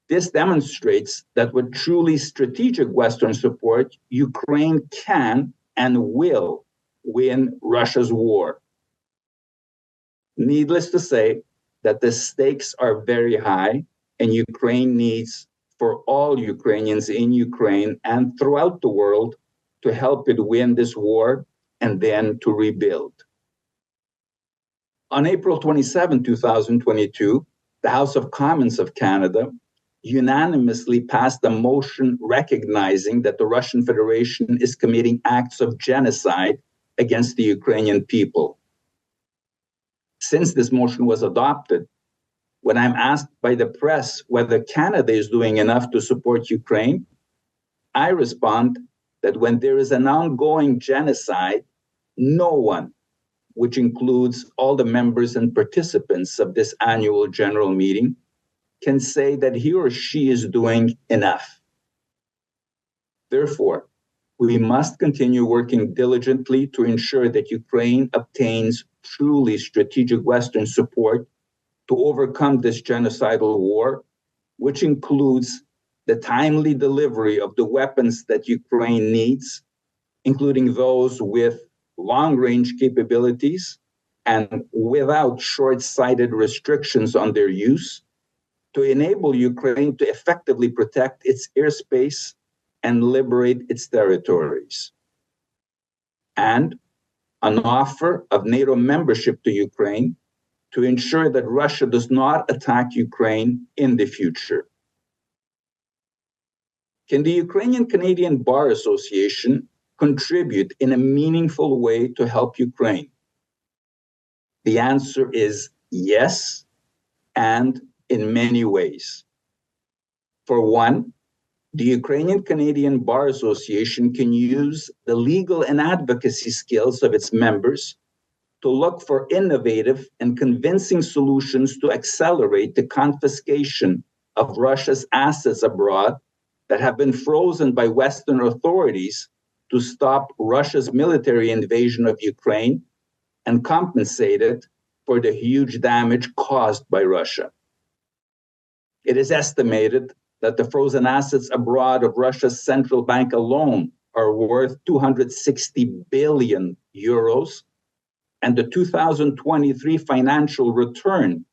This demonstrates that with truly strategic Western support, Ukraine can and will win Russia's war. Needless to say that the stakes are very high, and Ukraine needs for all Ukrainians in Ukraine and throughout the world to help it win this war and then to rebuild. On April 27, 2022, the House of Commons of Canada unanimously passed a motion recognizing that the Russian Federation is committing acts of genocide against the Ukrainian people. Since this motion was adopted, when I'm asked by the press whether Canada is doing enough to support Ukraine, I respond that when there is an ongoing genocide, no one, which includes all the members and participants of this annual general meeting, can say that he or she is doing enough. Therefore, we must continue working diligently to ensure that Ukraine obtains truly strategic Western support to overcome this genocidal war, which includes the timely delivery of the weapons that Ukraine needs, including those with long-range capabilities and without short-sighted restrictions on their use, to enable Ukraine to effectively protect its airspace and liberate its territories. And an offer of NATO membership to Ukraine to ensure that Russia does not attack Ukraine in the future. Can the Ukrainian-Canadian Bar Association contribute in a meaningful way to help Ukraine? The answer is yes, and in many ways. For one, the Ukrainian-Canadian Bar Association can use the legal and advocacy skills of its members to look for innovative and convincing solutions to accelerate the confiscation of Russia's assets abroad that have been frozen by Western authorities to stop Russia's military invasion of Ukraine and compensate it for the huge damage caused by Russia. It is estimated that the frozen assets abroad of Russia's central bank alone are worth 260 billion euros, and the 2023 financial return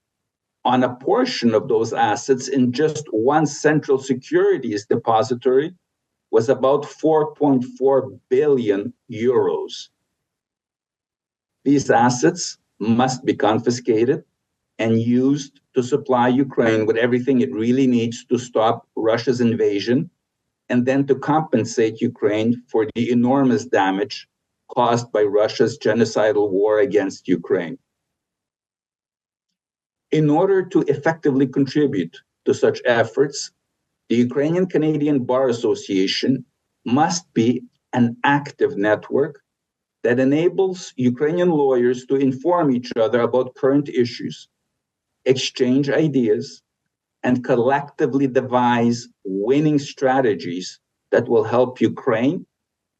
on a portion of those assets in just one central securities depository was about 4.4 billion euros. These assets must be confiscated and used to supply Ukraine with everything it really needs to stop Russia's invasion, and then to compensate Ukraine for the enormous damage caused by Russia's genocidal war against Ukraine. In order to effectively contribute to such efforts, the Ukrainian-Canadian Bar Association must be an active network that enables Ukrainian lawyers to inform each other about current issues, exchange ideas, and collectively devise winning strategies that will help Ukraine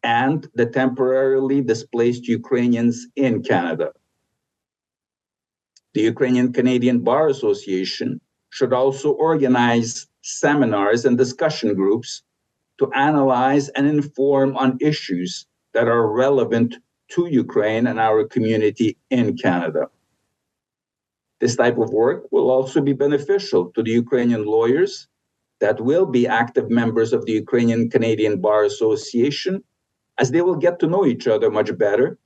and the temporarily displaced Ukrainians in Canada. The Ukrainian-Canadian Bar Association should also organize seminars and discussion groups to analyze and inform on issues that are relevant to Ukraine and our community in Canada. This type of work will also be beneficial to the Ukrainian lawyers that will be active members of the Ukrainian-Canadian Bar Association, as they will get to know each other much better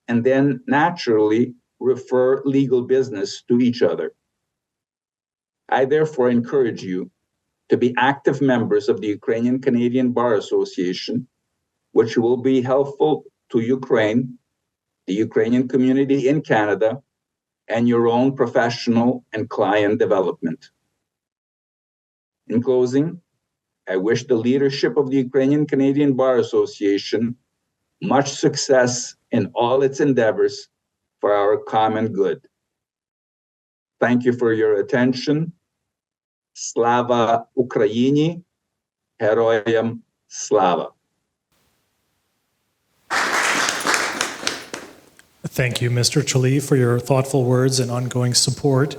and then naturally refer legal business to each other. I therefore encourage you to be active members of the Ukrainian Canadian Bar Association, which will be helpful to Ukraine, the Ukrainian community in Canada, and your own professional and client development. In closing, I wish the leadership of the Ukrainian Canadian Bar Association much success in all its endeavors for our common good. Thank you for your attention. Slava Ukraini, Heroyam Slava. Thank you, Mr. Chali, for your thoughtful words and ongoing support.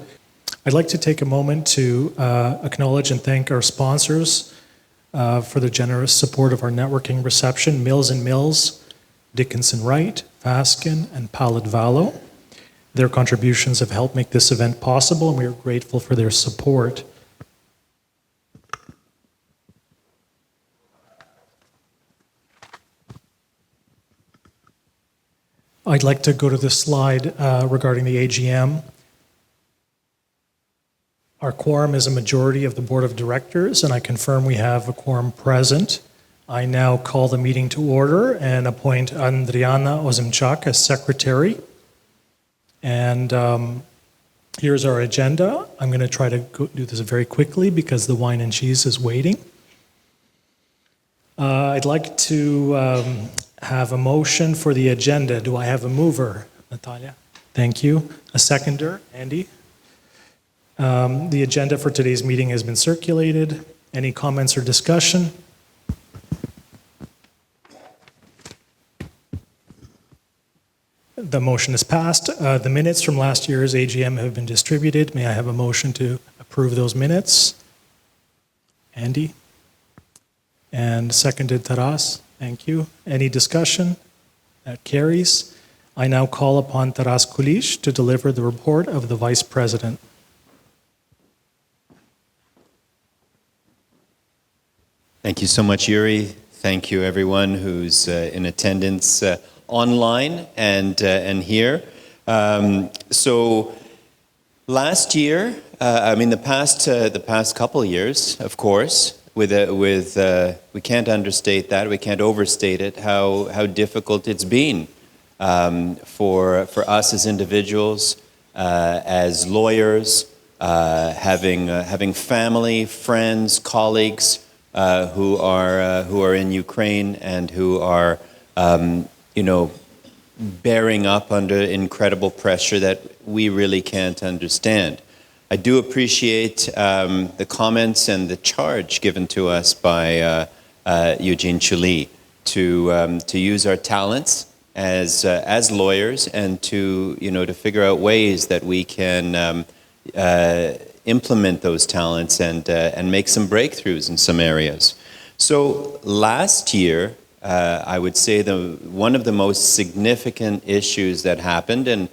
I'd like to take a moment to acknowledge and thank our sponsors for the generous support of our networking reception, Mills & Mills, Dickinson Wright, Faskin, and Paladvalo. Their contributions have helped make this event possible, and we are grateful for their support. I'd like to go to the slide regarding the AGM. Our quorum is a majority of the Board of Directors, and I confirm we have a quorum present. I now call the meeting to order and appoint Andriana Ozimchak as Secretary. And here's our agenda. I'm going to try to do this very quickly because the wine and cheese is waiting. I'd like to have a motion for the agenda. Do I have a mover, Natalia? Thank you. A seconder, Andy? The agenda for today's meeting has been circulated. Any comments or discussion? The motion is passed. The minutes from last year's AGM have been distributed. May I have a motion to approve those minutes? Andy? And seconded, Taras. Thank you. Any discussion? That carries. I now call upon Taras Kulish to deliver the report of the Vice President. Thank you so much, Yuri. Thank you, everyone who's in attendance online and here. So last year, the past couple years, of course, we can't understate that, we can't overstate it, how difficult it's been for us as individuals, as lawyers, having family, friends, colleagues who are in Ukraine and who are bearing up under incredible pressure that we really can't understand. I do appreciate the comments and the charge given to us by Eugene Chuli to use our talents as lawyers and to figure out ways that we can implement those talents and make some breakthroughs in some areas. So last year, I would say one of the most significant issues that happened, and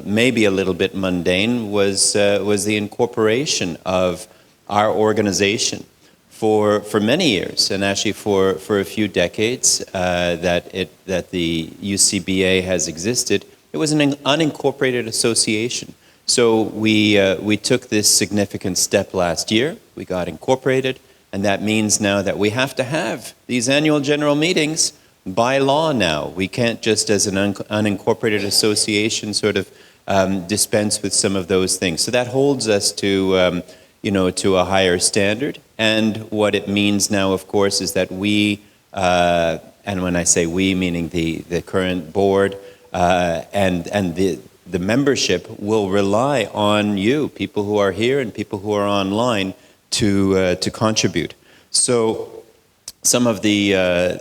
maybe a little bit mundane, was the incorporation of our organization for many years, and actually for a few decades that the UCBA has existed. It was an unincorporated association. So we took this significant step last year. We got incorporated. And that means now that we have to have these annual general meetings by law now. We can't just as an unincorporated association sort of dispense with some of those things. So that holds us to a higher standard. And what it means now, of course, is that we, and when I say we, meaning the current board and the membership will rely on you, people who are here and people who are online, to contribute. So some of the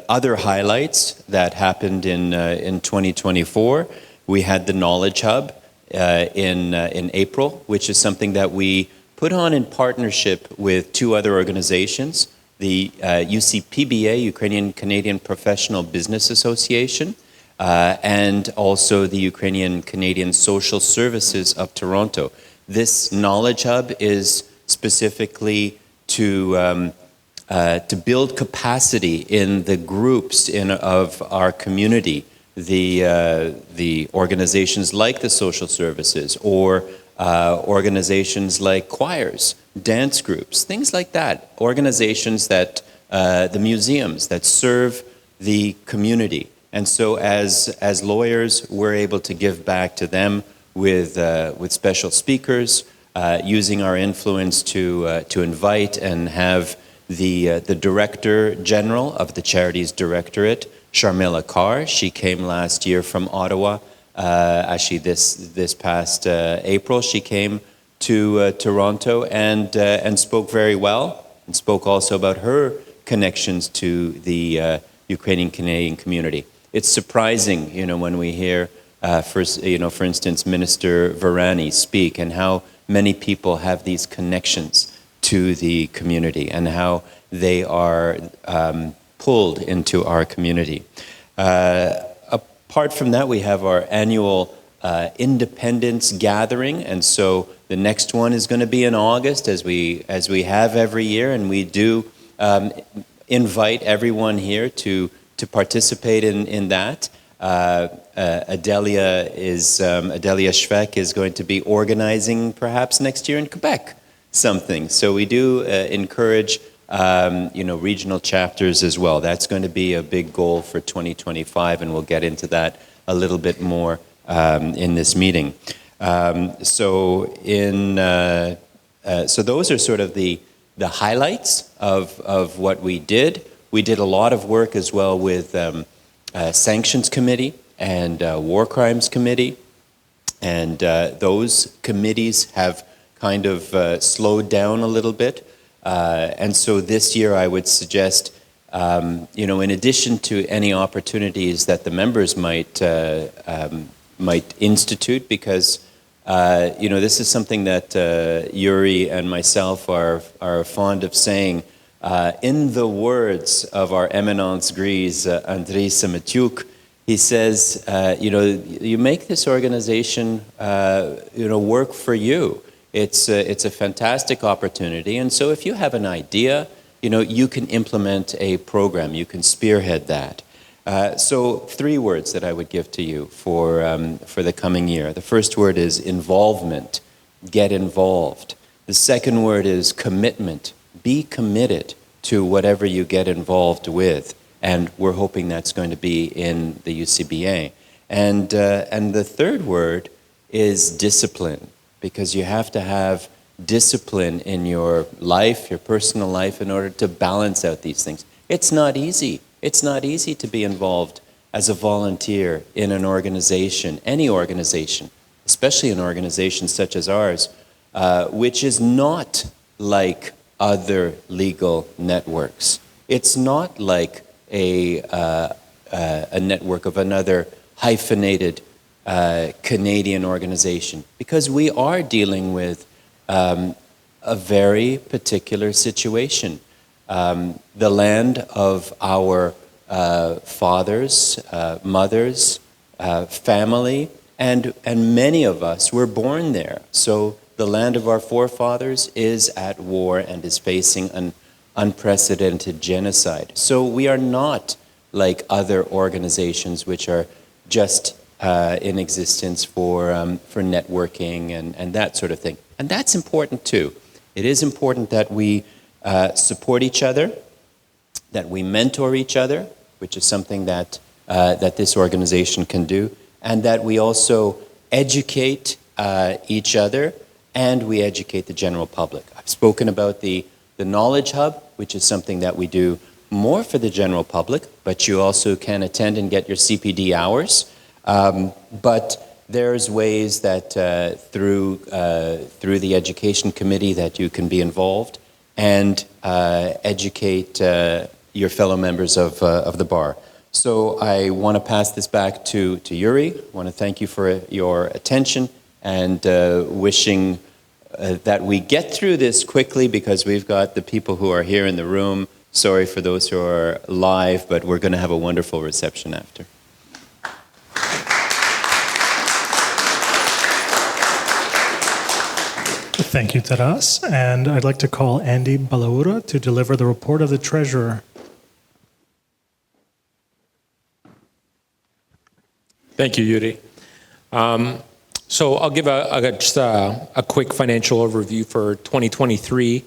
other highlights that happened in 2024, we had the Knowledge Hub in April, which is something that we put on in partnership with two other organizations, the UCPBA, Ukrainian Canadian Professional Business Association, and also the Ukrainian Canadian Social Services of Toronto. This Knowledge Hub is specifically to build capacity in the groups of our community, the organizations like the social services or organizations like choirs dance groups, things like that, organizations that, the museums that serve the community. And so as lawyers, we're able to give back to them with special speakers, using our influence to invite and have the Director General of the Charities Directorate, Sharmila Kaur. She came last year from Ottawa. Actually, this past April, she came to Toronto and spoke very well, and spoke also about her connections to the Ukrainian Canadian community. It's surprising, when we hear, for instance, Minister Varani speak, and how many people have these connections to the community and how they are pulled into our community. Apart from that, we have our annual Independence Gathering, and so the next one is going to be in August, as we have every year, and we do invite everyone here to participate in that. Adelia Schweck is going to be organizing perhaps next year in Quebec something. So we do encourage regional chapters as well. That's going to be a big goal for 2025, and we'll get into that a little bit more in this meeting. So those are sort of the highlights of what we did. We did a lot of work as well with Sanctions Committee and War Crimes Committee, and those committees have kind of slowed down a little bit. And so this year I would suggest, in addition to any opportunities that the members might institute, because this is something that Yuri and myself are fond of saying. In the words of our Eminence Grise, Andrei Samatiuk, he says, you make this organization, work for you. It's a fantastic opportunity, and so if you have an idea, you can implement a program, you can spearhead that. So 3 words that I would give to you for the coming year. The first word is involvement. Get involved. The second word is commitment. Be committed to whatever you get involved with, and we're hoping that's going to be in the UCBA. And the third word is discipline, because you have to have discipline in your life, your personal life, in order to balance out these things. It's not easy. It's not easy to be involved as a volunteer in an organization, any organization, especially an organization such as ours, which is not like other legal networks. It's not like a network of another hyphenated Canadian organization, because we are dealing with a very particular situation. The land of our fathers, mothers, family, and many of us were born there. So the land of our forefathers is at war and is facing an unprecedented genocide. So we are not like other organizations which are just in existence for networking and that sort of thing. And that's important too. It is important that we support each other, that we mentor each other, which is something that this organization can do, and that we also educate each other and we educate the general public. I've spoken about the Knowledge Hub, which is something that we do more for the general public, but you also can attend and get your CPD hours. But there's ways that through the education committee that you can be involved and educate your fellow members of the bar. So I want to pass this back to Yuri. I want to thank you for your attention and wishing that we get through this quickly, because we've got the people who are here in the room. Sorry for those who are live, but we're going to have a wonderful reception after. Thank you, Taras. And I'd like to call Andy Balaura to deliver the report of the Treasurer. Thank you, Yuri. So I'll give just a quick financial overview for 2023.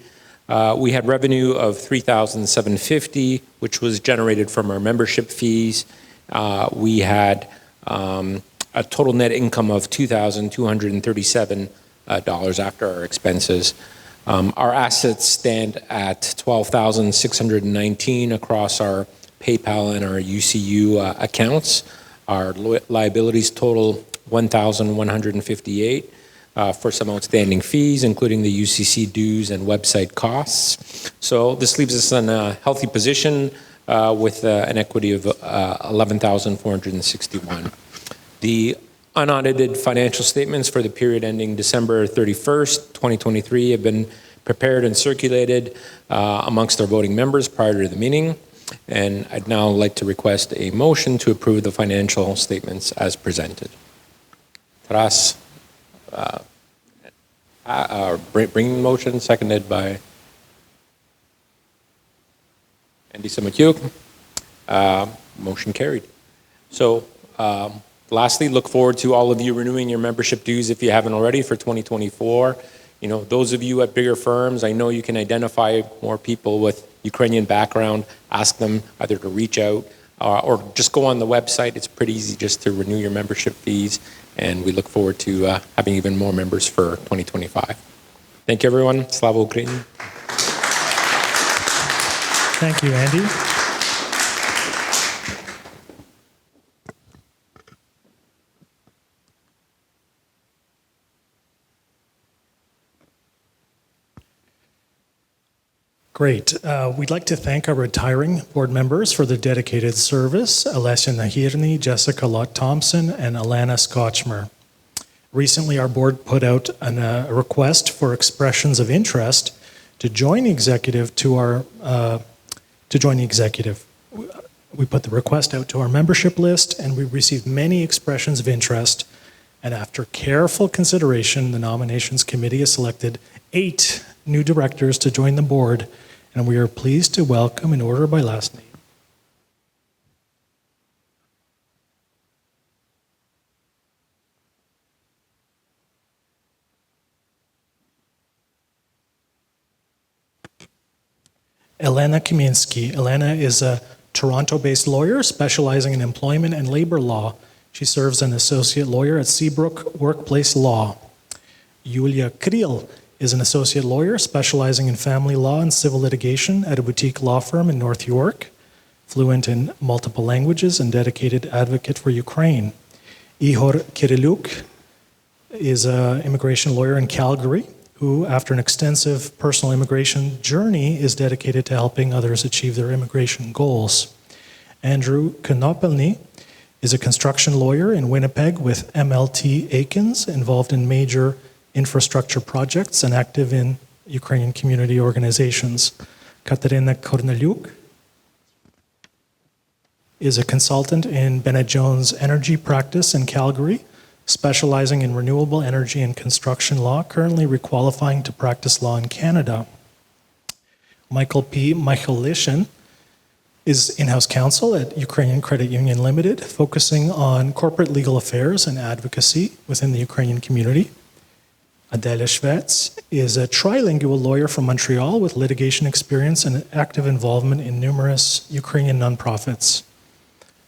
We had revenue of $3,750, which was generated from our membership fees. We had a total net income of $2,237 after our expenses. Our assets stand at $12,619 across our PayPal and our UCU accounts. Our liabilities total $1,158 for some outstanding fees, including the UCC dues and website costs. So this leaves us in a healthy position with an equity of $11,461. The unaudited financial statements for the period ending December 31st, 2023 have been prepared and circulated amongst our voting members prior to the meeting. And I'd now like to request a motion to approve the financial statements as presented. Taras, bringing the motion, seconded by Andy Samatyuk. Motion carried. So lastly, look forward to all of you renewing your membership dues if you haven't already for 2024. You know, those of you at bigger firms, I know you can identify more people with Ukrainian background. Ask them either to reach out or just go on the website. It's pretty easy just to renew your membership fees, and we look forward to having even more members for 2025. Thank you, everyone. Slava Ukraini. Thank you, Andy. Great. We'd like to thank our retiring board members for their dedicated service, Alessia Nahirny, Jessica Lott-Thompson, and Alana Scotchmer. Recently, our board put out a request for expressions of interest to join the executive We put the request out to our membership list, and we received many expressions of interest. And after careful consideration, the nominations committee has selected 8 new directors to join the board, and we are pleased to welcome, in order by last name, Elena Kaminsky. Elena is a Toronto-based lawyer specializing in employment and labor law. She serves as an associate lawyer at Seabrook Workplace Law. Yulia Kryl is an associate lawyer specializing in family law and civil litigation at a boutique law firm in North York, fluent in multiple languages and dedicated advocate for Ukraine. Ihor Kirilluk is an immigration lawyer in Calgary who, after an extensive personal immigration journey, is dedicated to helping others achieve their immigration goals. Andrew Konopelny is a construction lawyer in Winnipeg with MLT Aikens, involved in major infrastructure projects and active in Ukrainian community organizations. Katerina Korneliuk is a consultant in Bennett Jones Energy Practice in Calgary, specializing in renewable energy and construction law, currently requalifying to practice law in Canada. Michael P. Michalishin is in-house counsel at Ukrainian Credit Union Limited, focusing on corporate legal affairs and advocacy within the Ukrainian community. Adelia Shvets is a trilingual lawyer from Montreal with litigation experience and active involvement in numerous Ukrainian nonprofits.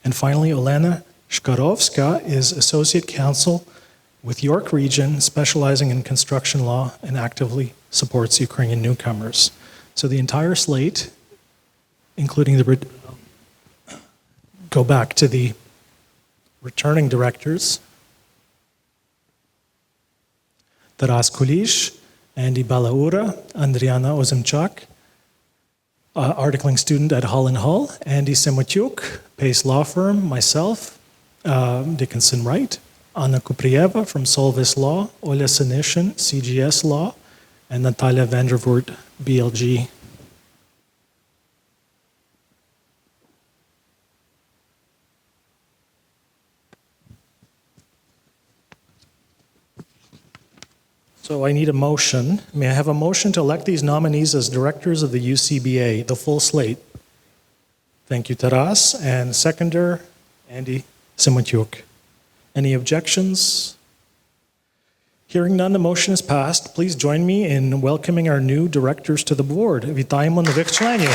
And finally, Olena Shkarovska is associate counsel with York Region, specializing in construction law and actively supports Ukrainian newcomers. So the entire slate, including go back to the returning directors, Taras Kulish, Andy Balaura, Andriana Ozemchak, articling student at Hull & Hull, Andy Samatyuk, Pace Law Firm, myself, Dickinson Wright, Anna Kuprieva from Solvis Law, Oля Senishin, CGS Law, and Natalia Vandervoort, BLG. So I need a motion. May I have a motion to elect these nominees as directors of the UCBA, the full slate? Thank you, Taras. And seconder, Andy Samatyuk. Any objections? Hearing none, the motion is passed. Please join me in welcoming our new directors to the board. Вітаємо нових членів.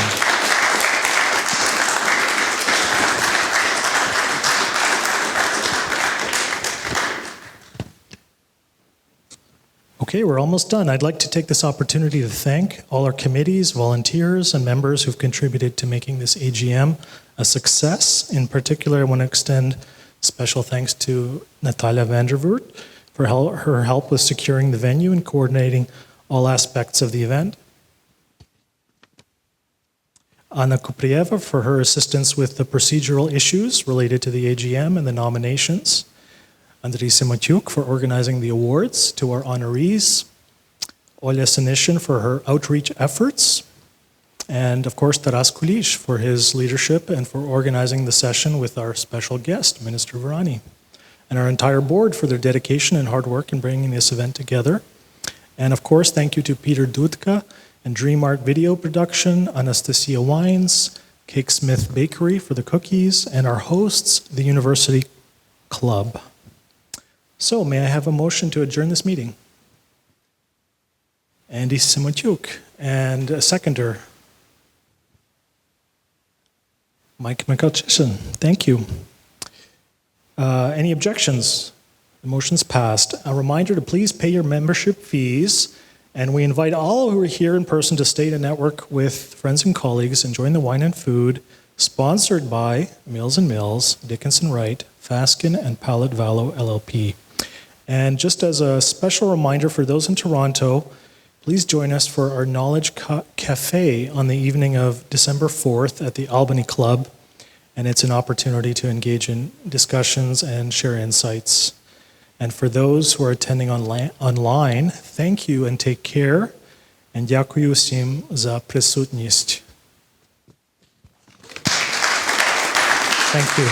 Okay, we're almost done. I'd like to take this opportunity to thank all our committees, volunteers, and members who've contributed to making this AGM a success. In particular, I want to extend special thanks to Natalia Vandervoort for her help with securing the venue and coordinating all aspects of the event. Anna Kuprieva for her assistance with the procedural issues related to the AGM and the nominations. Andriy Simotyuk for organizing the awards to our honorees. Olya Senishin for her outreach efforts. And of course, Taras Kulish for his leadership and for organizing the session with our special guest, Minister Varani. And our entire board for their dedication and hard work in bringing this event together. And of course, thank you to Peter Dudka and Dream Art Video Production, Anastasia Wines, Cake Smith Bakery for the cookies, and our hosts, the University Club. So, may I have a motion to adjourn this meeting? Andy Simotyuk, and a seconder. Mike McCutcheon, thank you. Any objections? The motion's passed. A reminder to please pay your membership fees, and we invite all who are here in person to stay to network with friends and colleagues, enjoying the wine and food, sponsored by Mills & Mills, Dickinson Wright, Faskin, and Pallet Vallow LLP. And just as a special reminder for those in Toronto, please join us for our Knowledge Cafe on the evening of December 4th at the Albany Club. And it's an opportunity to engage in discussions and share insights. And for those who are attending online, thank you and take care. And дякую всім за присутність. Thank you.